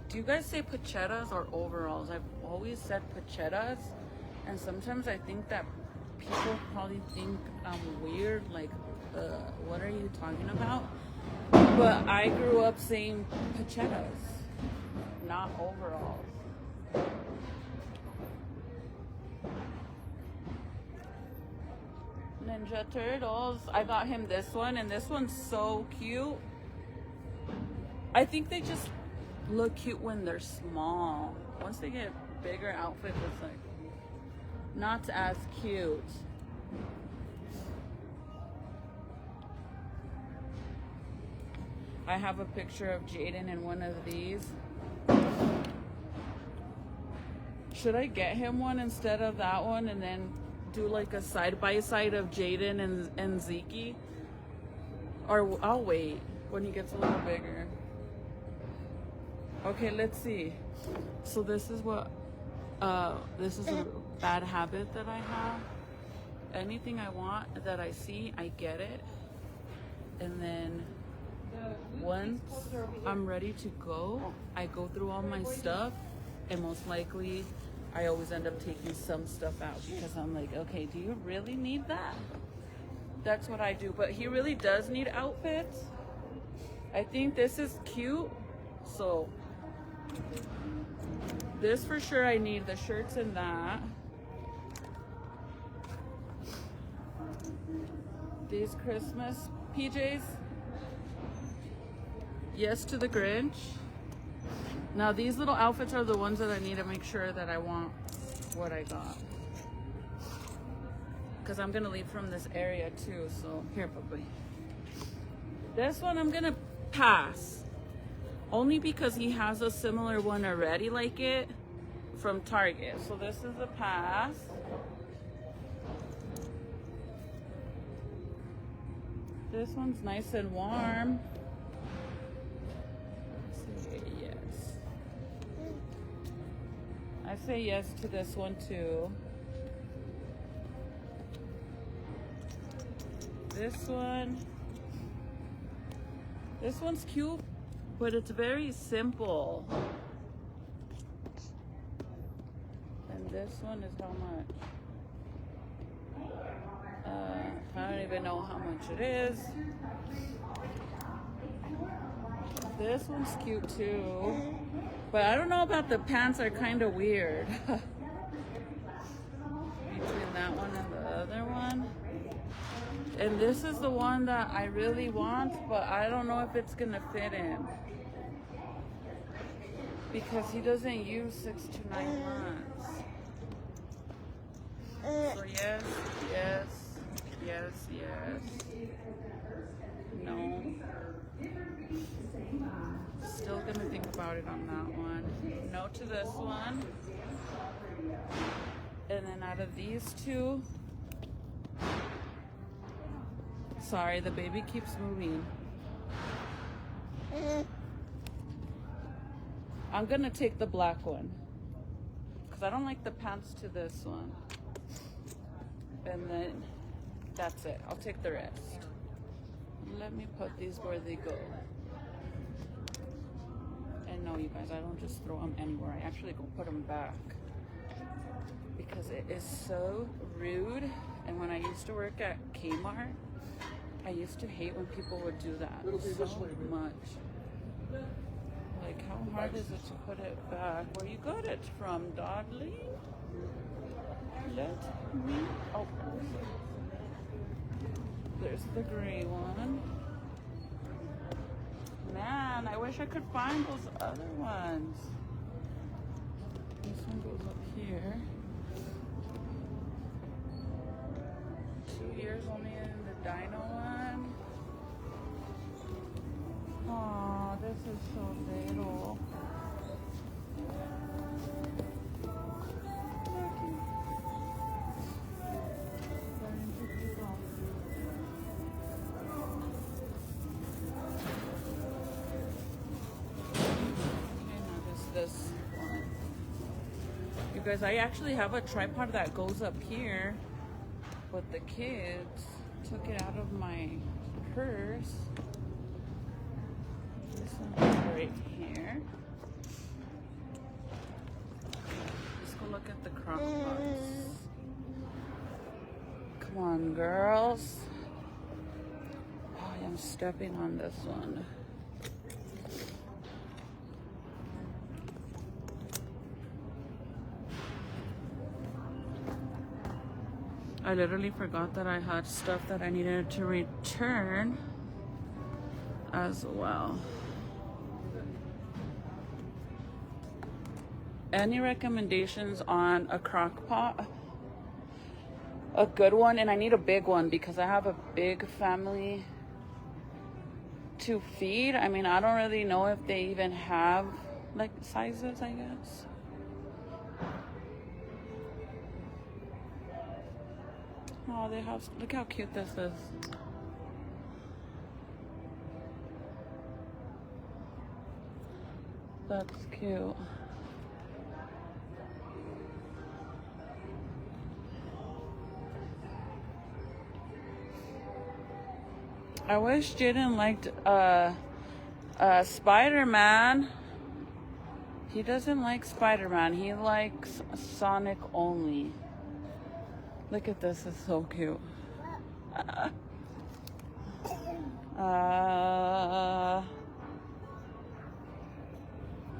Do you guys say pachettas or overalls? I've always said pachettas, and sometimes I think that people probably think I'm weird, like, what are you talking about? But I grew up saying pachettas, not overalls. Ninja Turtles. I got him this one, and this one's so cute. I think they just look cute when they're small. Once they get bigger outfit, it's like not as cute. I have a picture of Jaden in one of these. Should I get him one instead of that one and then do like a side-by-side of Jaden and Zeke? Or I'll wait when he gets a little bigger. Okay, let's see. So this is what, this is a bad habit that I have. Anything I want that I see, I get it. And then once I'm ready to go, I go through all my stuff, and most likely I always end up taking some stuff out because I'm like, okay, do you really need that? That's what I do. But he really does need outfits. I think this is cute. So this for sure I need, the shirts and that. These Christmas PJs. Yes to the Grinch. Now these little outfits are the ones that I need to make sure that I want what I got. Because I'm going to leave from this area too. So here, puppy. This one I'm going to pass. Only because he has a similar one already like it from Target. So this is a pass. This one's nice and warm. Yes. I say yes to this one too. This one's cute, but it's very simple. And this one is how much? I don't even know how much it is. This one's cute too, but I don't know about the pants, are kind of weird. Between that one and the other one. And this is the one that I really want, but I don't know if it's gonna fit in. Because he doesn't use 6 to 9 months. So yes, yes, yes, yes. No. Still gonna think about it on that one. No to this one. And then out of these two, sorry, the baby keeps moving. I'm gonna take the black one because I don't like the pants to this one. And then that's it. I'll take the rest. Let me put these where they go. And no, you guys, I don't just throw them anywhere. I actually go put them back because it is so rude. And when I used to work at Kmart, I used to hate when people would do that so much. Like, how hard is it to put it back where you got it from, Dudley? Let me. Oh, There's the gray one. Man, I wish I could find those other ones. This one goes up here. 2 years only in the dino one. Oh, this is so little. This one. You guys, I actually have a tripod that goes up here, but the kids took it out of my purse. This one's right here. Let's go look at the crock pots. Come on, girls. Oh, I'm stepping on this one. I literally forgot that I had stuff that I needed to return as well. Any recommendations on a crock pot? A good one, and I need a big one because I have a big family to feed. I mean, I don't really know if they even have like sizes, I guess. Oh, they have, look how cute this is. That's cute. I wish Jaden liked Spider-Man. He doesn't like Spider-Man. He likes Sonic only. Look at this, it's so cute. I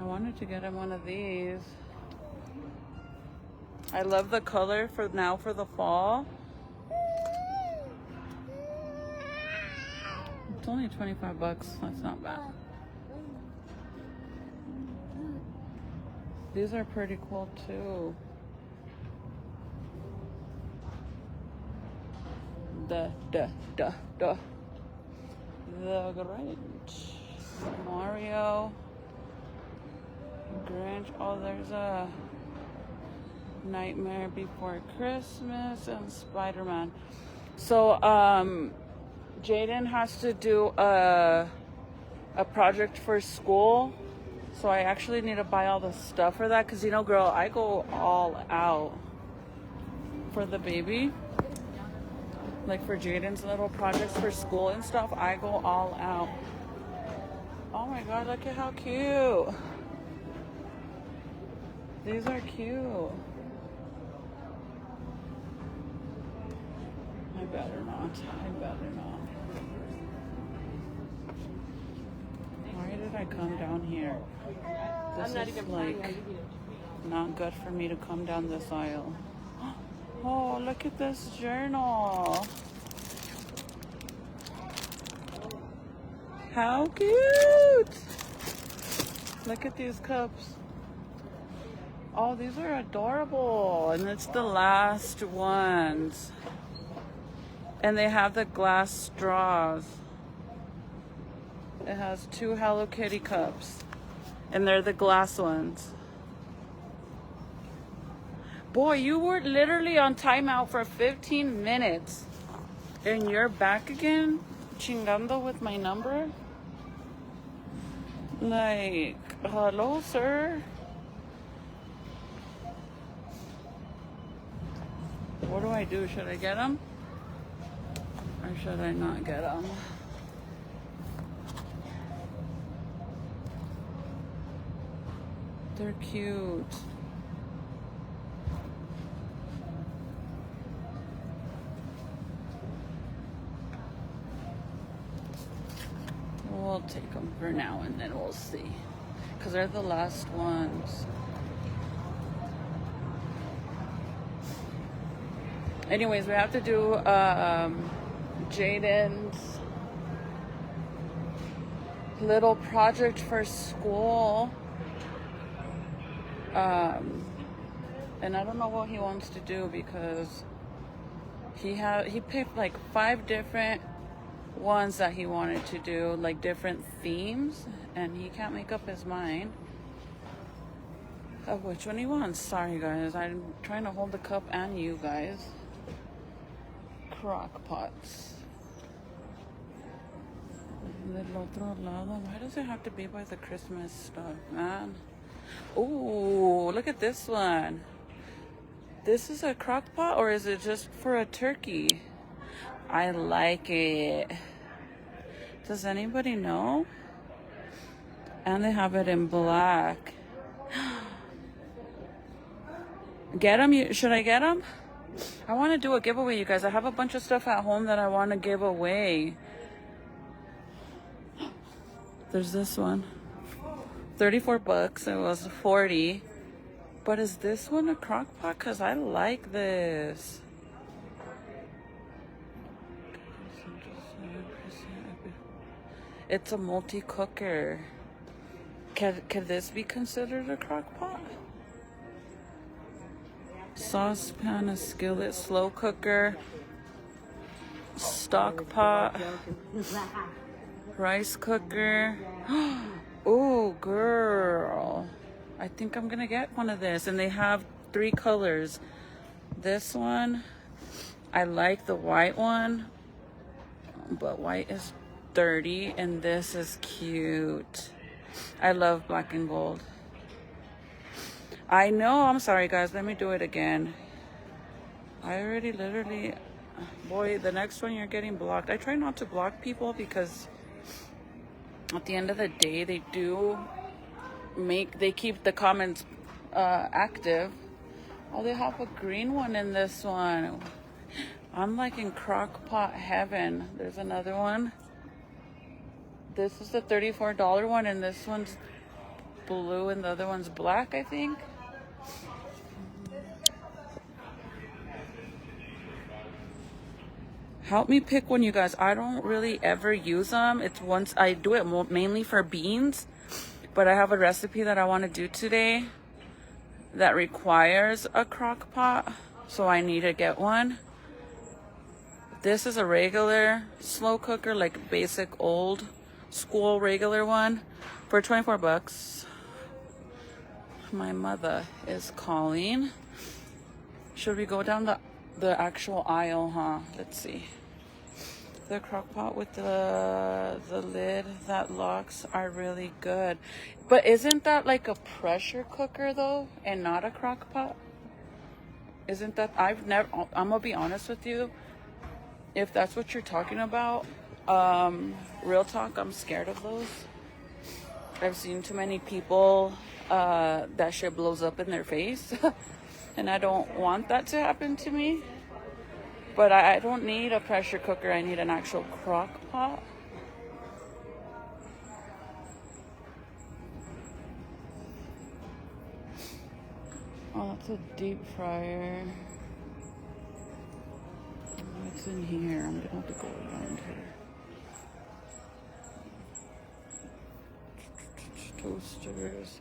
wanted to get him one of these. I love the color for now for the fall. It's only 25 bucks, that's not bad. These are pretty cool too. The Grinch, Mario, Grinch. Oh, there's a Nightmare Before Christmas and Spider-Man. So Jaden has to do a project for school, so I actually need to buy all the stuff for that, because you know, girl, I go all out for the baby. Like for Jaden's little projects for school and stuff, I go all out. Oh my god, look at how cute. These are cute. I better not. I better not. Why did I come down here? This is like not good for me to come down this aisle. Oh, look at this journal. How cute. Look at these cups. Oh, these are adorable. And it's the last ones. And they have the glass straws. It has 2 Hello Kitty cups. And they're the glass ones. Boy, you were literally on timeout for 15 minutes. And you're back again? Chingando with my number? Like, hello, sir? What do I do? Should I get them? Or should I not get them? They're cute. We'll take them for now and then we'll see. Because they're the last ones. Anyways, we have to do Jaden's little project for school. And I don't know what he wants to do because he picked like 5 different ones that he wanted to do, like different themes, and he can't make up his mind of which one he wants. Sorry guys, I'm trying to hold the cup and you guys. Crock pots. Why does it have to be by the Christmas stuff, man? Ooh, look at this one. This is a crock pot, or is it just for a turkey? I like it. Does anybody know? And they have it in black. Get them? Should I get them? I want to do a giveaway, you guys. I have a bunch of stuff at home that I want to give away. There's this one. 34 bucks. It was 40. But is this one a crock pot? Because I like this. It's a multi-cooker. Can this be considered a crock pot? Saucepan, a skillet, slow cooker, stock pot, rice cooker. Oh, girl. I think I'm gonna get one of this. And they have 3 colors. This one, I like the white one, but white is dirty, and this is cute. I love black and gold. I know, I'm sorry guys, let me do it again. I already literally, boy, the next one you're getting blocked. I try not to block people because at the end of the day, they keep the comments active. Oh, they have a green one in this one. I'm like in crock pot heaven. There's another one. This is the $34 one, and this one's blue and the other one's black, I think. Help me pick one, you guys. I don't really ever use them. It's once I do it mainly for beans, but I have a recipe that I want to do today that requires a crock pot, so I need to get one. This is a regular slow cooker, like basic old school regular one for 24 bucks. My mother is calling. Should we go down the actual aisle, huh? Let's see. The crock pot with the lid that locks are really good. But isn't that like a pressure cooker though, and not a crock pot? Isn't that, I'm gonna be honest with you, if that's what you're talking about, real talk, I'm scared of those. I've seen too many people that shit blows up in their face and I don't want that to happen to me. But I don't need a pressure cooker. I need an actual crock pot. Oh, that's a deep fryer. What's in here? I'm gonna have to go around here. Toasters.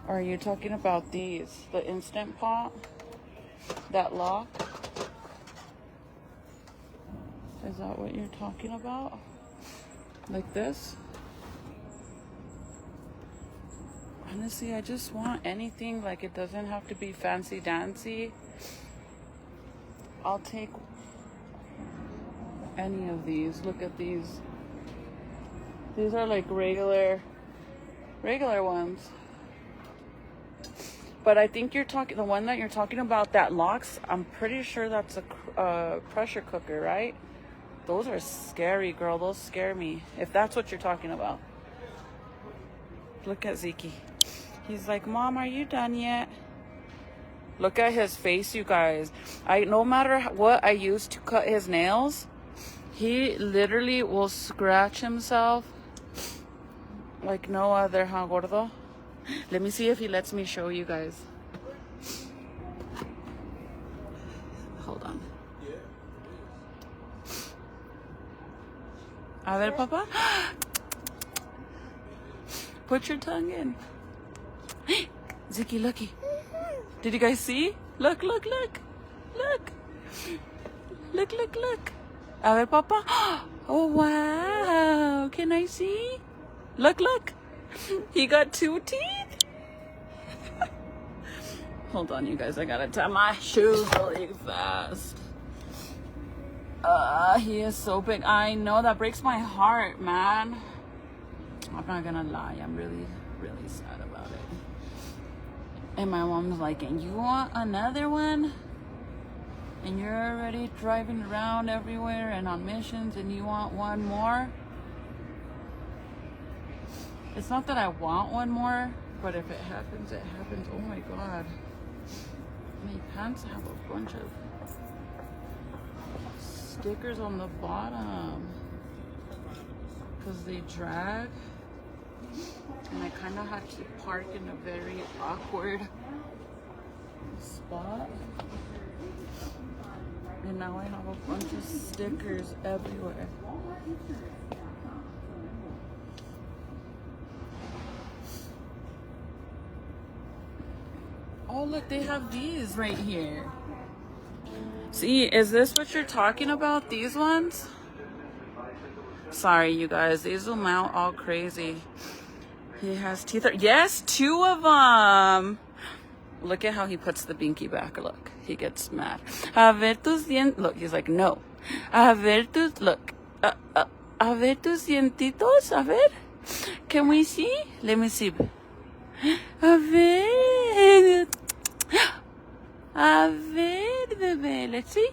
Are you talking about these? The Instant Pot? That lock? Is that what you're talking about? Like this? Honestly, I just want anything. Like, it doesn't have to be fancy dancy. I'll take any of these. Look at these. These are like regular ones. But I think you're talking, the one that you're talking about that locks, I'm pretty sure that's a pressure cooker, right? Those are scary, girl. Those scare me. If that's what you're talking about. Look at Zeke. He's like, Mom, are you done yet? Look at his face, you guys. No matter what I use to cut his nails, he literally will scratch himself like no other, huh, gordo? Let me see if he lets me show you guys. Hold on. A ver, Papa. Put your tongue in. Ziki, looky. Did you guys see? Look, look, look. Look. Look, look, look. A ver, Papa. Oh, wow. Can I see? Look, look. He got 2 teeth. Hold on, you guys. I gotta tie my shoes really fast. He is so big. I know, that breaks my heart, man. I'm not gonna lie. I'm really, really sad about it. And my mom's like, and you want another one? And you're already driving around everywhere and on missions and you want one more? It's not that I want one more, but if it happens, it happens. Oh my God. My pants have a bunch of stickers on the bottom because they drag. And I kind of had to park in a very awkward spot. And now I have a bunch of stickers everywhere. Oh, look, they have these right here. See, is this what you're talking about? These ones? Sorry, you guys. They zoom out all crazy. He has teeth. Yes, 2 of them. Look at how he puts the binky back. Look, he gets mad. A ver tus dientes. Look, he's like, no. A ver tus. Look. A ver tus dientitos. A ver. Can we see? Let me see. A ver. A ver, bebé. Let's see.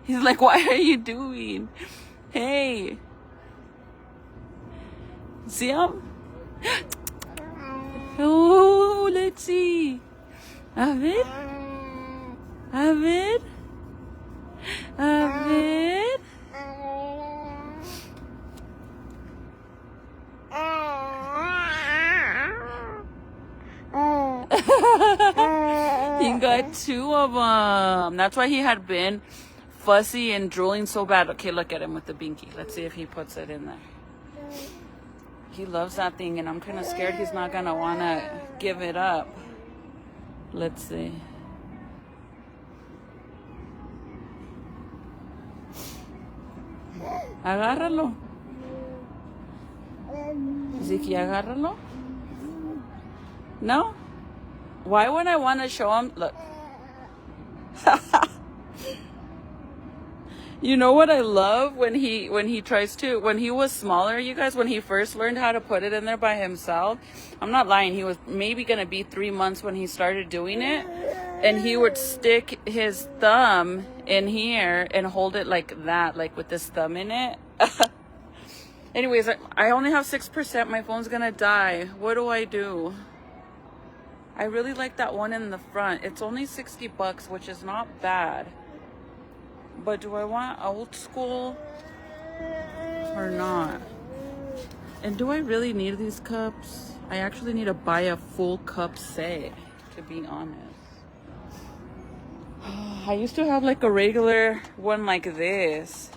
He's like, what are you doing? Hey. See him? Oh, let's see. A ver. A ver. A ver. He got 2 of them. That's why he had been fussy and drooling so bad. Okay, look at him with the binky. Let's see if he puts it in there. He loves that thing, and I'm kind of scared he's not gonna wanna give it up. Let's see. Agárralo. Ziki, agárralo. No? Why would I want to show him? Look. You know what I love when he tries to, when he was smaller, you guys, when he first learned how to put it in there by himself, I'm not lying, he was maybe going to be 3 months when he started doing it, and he would stick his thumb in here and hold it like that, like with this thumb in it. Anyways, I only have 6%. My phone's going to die. What do I do? I really like that one in the front. It's only $60, which is not bad. But do I want old school or not? And do I really need these cups? I actually need to buy a full cup set, to be honest. I used to have like a regular one like this,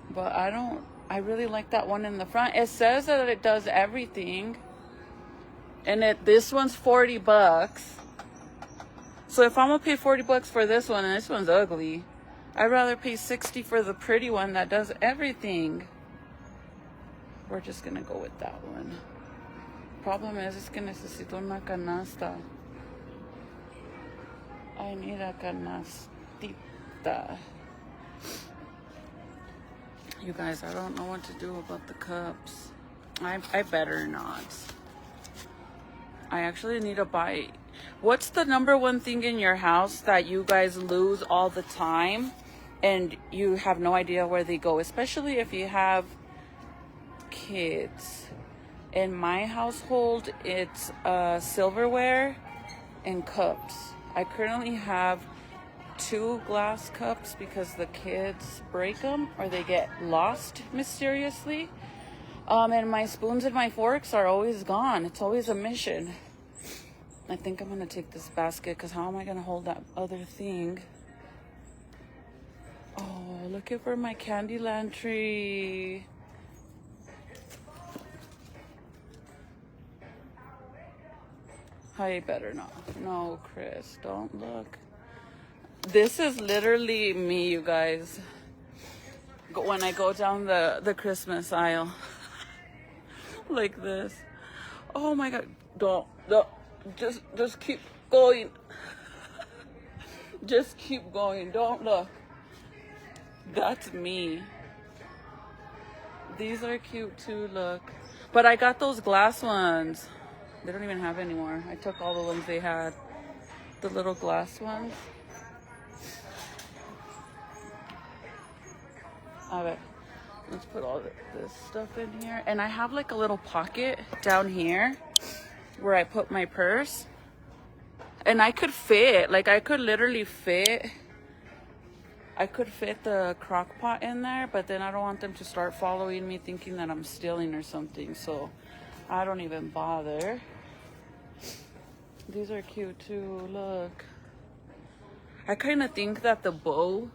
but I really like that one in the front. It says that it does everything, and this one's $40. So if I'm gonna pay $40 for this one, and this one's ugly, I'd rather pay $60 for the pretty one that does everything. We're just gonna go with that one. Problem is que necesito una canasta. I need a canastita. You guys, I don't know what to do about the cups. I better not. I actually need to buy. What's the #1 thing in your house that you guys lose all the time and you have no idea where they go, especially if you have kids? In my household, it's silverware and cups. I currently have 2 glass cups because the kids break them or they get lost mysteriously. And my spoons and my forks are always gone. It's always a mission. I think I'm gonna take this basket because how am I gonna hold that other thing? Oh, looking for my Candyland tree. I better not. No, Chris, don't look. This is literally me, you guys. When I go down the Christmas aisle. Like this. Oh my God. Don't. Just keep going. Just keep going. Don't look. That's me. These are cute too, look. But I got those glass ones. They don't even have anymore. I took all the ones they had. The little glass ones. Alright. Let's put all this stuff in here. And I have like a little pocket down here where I put my purse. And I could fit, like I could literally fit. I could fit the crock pot in there, but then I don't want them to start following me thinking that I'm stealing or something. So I don't even bother. These are cute too, look. I kind of think that the bow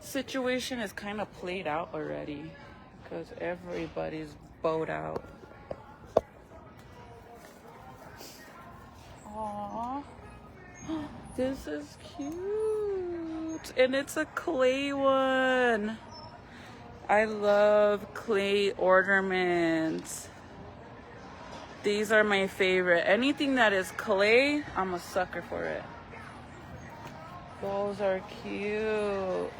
situation is kind of played out already because everybody's bowed out. Aww. This is cute. And it's a clay one. I love clay ornaments. These are my favorite. Anything that is clay, I'm a sucker for it. Those are cute.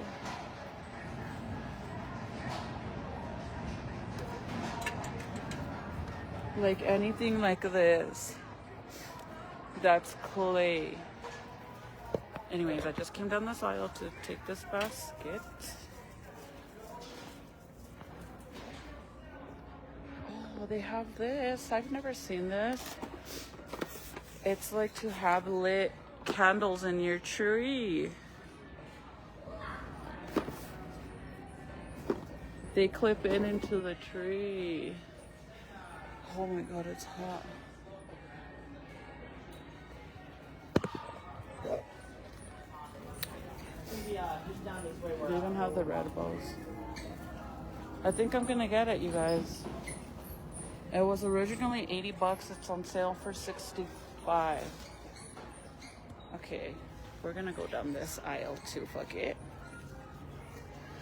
Like anything like this. That's clay. Anyways, I just came down this aisle to take this basket. Oh, they have this. I've never seen this. It's like to have lit candles in your tree. They clip into the tree. Oh my God, it's hot. They even have the red bows. I think I'm gonna get it, you guys. It was originally 80 bucks. It's on sale for 65. Okay, we're gonna go down this aisle too. Fuck it.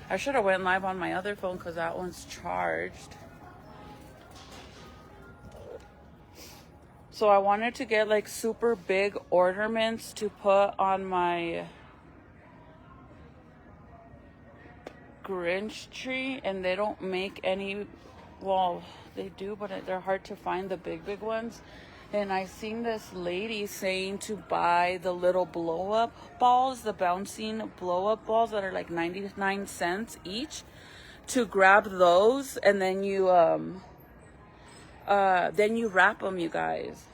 I should have went live on my other phone because that one's charged. So I wanted to get like super big ornaments to put on my Grinch tree, and they don't make any. Well, they do, but they're hard to find, the big ones. And I seen this lady saying to buy the little blow-up balls, the bouncing blow-up balls that are like 99 cents each, to grab those, and then you wrap them, you guys,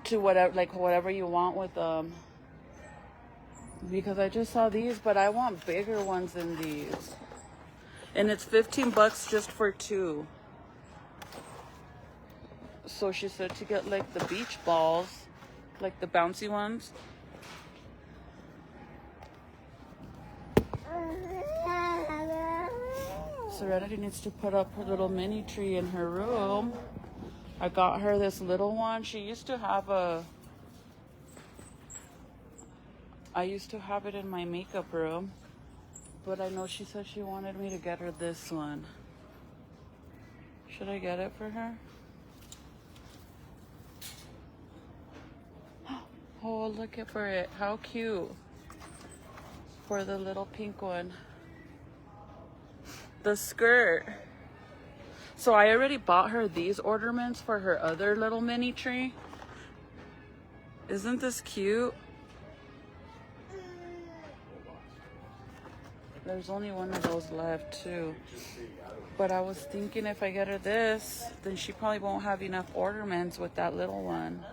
to whatever you want with them. Because I just saw these, but I want bigger ones than these. And it's 15 bucks just for two. So she said to get like the beach balls, like the bouncy ones. Serenity needs to put up her little mini tree in her room. I got her this little one. She used to have I used to have it in my makeup room, but I know she said she wanted me to get her this one. Should I get it for her? Oh, look at for it. How cute. For the little pink one. The skirt. So I already bought her these ornaments for her other little mini tree. Isn't this cute? There's only one of those left too. But I was thinking if I get her this, then she probably won't have enough ornaments with that little one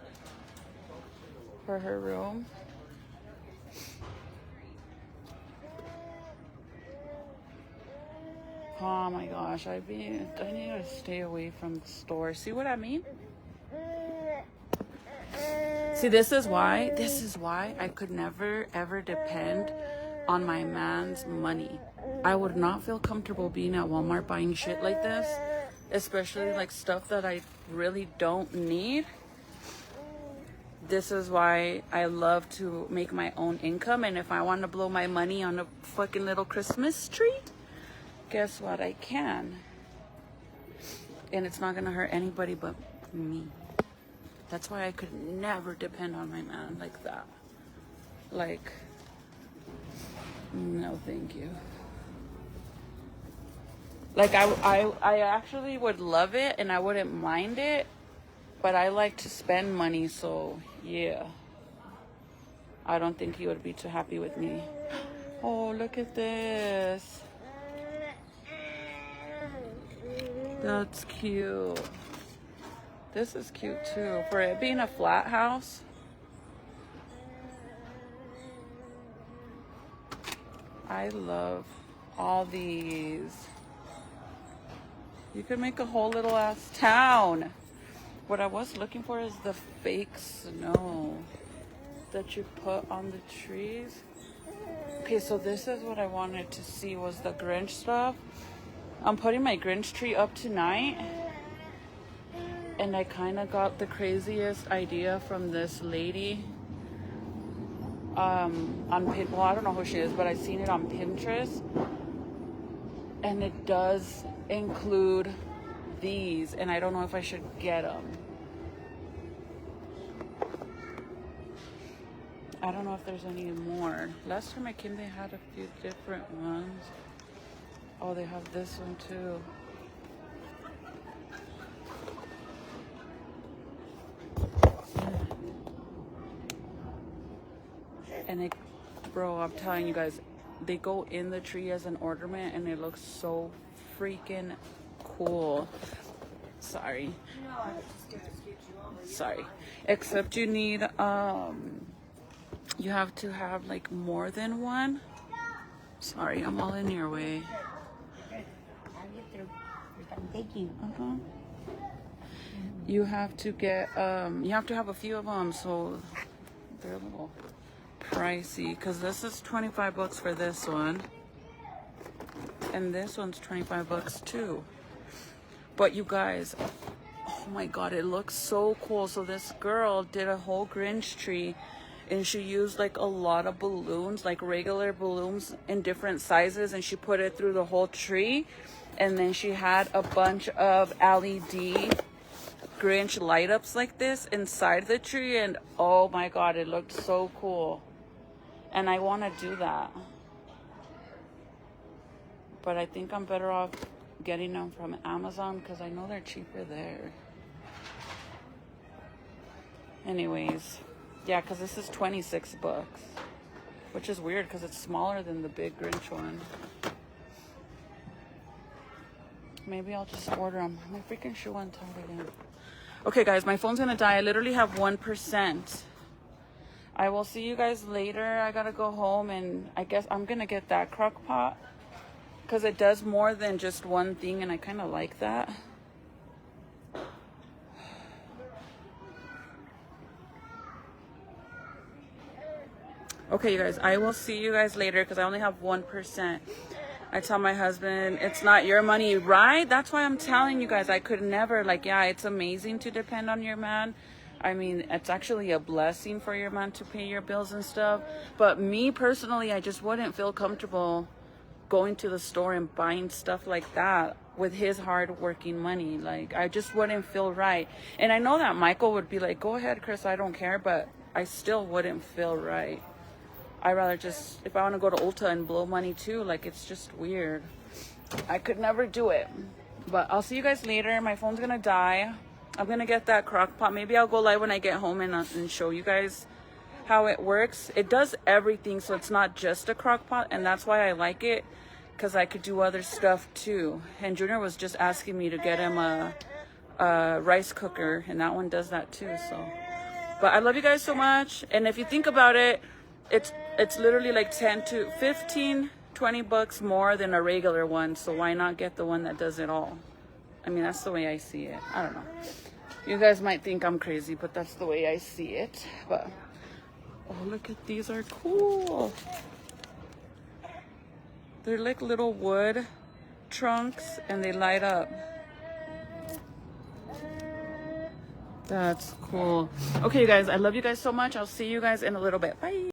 for her room. Oh my gosh, I need to stay away from the store. See what I mean? See, this is why I could never ever depend on my man's money. I would not feel comfortable being at Walmart buying shit like this, especially like stuff that I really don't need. This is why I love to make my own income, and if I want to blow my money on a fucking little Christmas tree, guess what? I can. And it's not gonna hurt anybody but me. That's why I could never depend on my man like that. Like, no thank you. Like I actually would love it and I wouldn't mind it, but I like to spend money, so yeah. I don't think he would be too happy with me. Oh, look at this. That's cute. This is cute too. For it being a flat house. I love all these. You could make a whole little ass town. What I was looking for is the fake snow that you put on the trees. Okay, so this is what I wanted to see was the Grinch stuff. I'm putting my Grinch tree up tonight. And I kind of got the craziest idea from this lady. Well, I don't know who she is, but I've seen it on Pinterest. And it does include these. And I don't know if I should get them. I don't know if there's any more. Last time I came, they had a few different ones. Oh, they have this one too. And it, bro, I'm telling you guys, they go in the tree as an ornament and it looks so freaking cool. Sorry. Sorry. Except you need, you have to have like more than one. Sorry, I'm all in your way. Thank you. You have to get, you have to have a few of them, so they're a little pricey. Because this is 25 bucks for this one. And this one's 25 bucks too. But you guys, oh my god, it looks so cool. So this girl did a whole Grinch tree. And she used like a lot of balloons, like regular balloons in different sizes. And she put it through the whole tree. And then she had a bunch of LED Grinch light ups like this inside the tree. And oh my god, it looked so cool. And I want to do that. But I think I'm better off getting them from Amazon because I know they're cheaper there. Anyways. Yeah, because this is 26 bucks. Which is weird because it's smaller than the big Grinch one. Maybe I'll just order them. My freaking shoe untied again. Okay, guys, my phone's going to die. I literally have 1%. I will see you guys later. I got to go home and I guess I'm going to get that crock pot. Because it does more than just one thing and I kind of like that. Okay, you guys, I will see you guys later because I only have 1%. I tell my husband, it's not your money, right? That's why I'm telling you guys, I could never, like, yeah, it's amazing to depend on your man. I mean, it's actually a blessing for your man to pay your bills and stuff. But me personally, I just wouldn't feel comfortable going to the store and buying stuff like that with his hard-working money. Like, I just wouldn't feel right. And I know that Michael would be like, go ahead, Chris, I don't care. But I still wouldn't feel right. I'd rather just, if I want to go to Ulta and blow money too, like, it's just weird. I could never do it. But I'll see you guys later. My phone's going to die. I'm going to get that crock pot. Maybe I'll go live when I get home and show you guys how it works. It does everything, so it's not just a crock pot. And that's why I like it, because I could do other stuff too. And Junior was just asking me to get him a rice cooker, and that one does that too. So, but I love you guys so much. And if you think about it, it's literally like 10 to 15, 20 bucks more than a regular one. So why not get the one that does it all? I mean, that's the way I see it. I don't know. You guys might think I'm crazy, but that's the way I see it. But, oh, look at these are cool. They're like little wood trunks and they light up. That's cool. Okay, you guys, I love you guys so much. I'll see you guys in a little bit. Bye.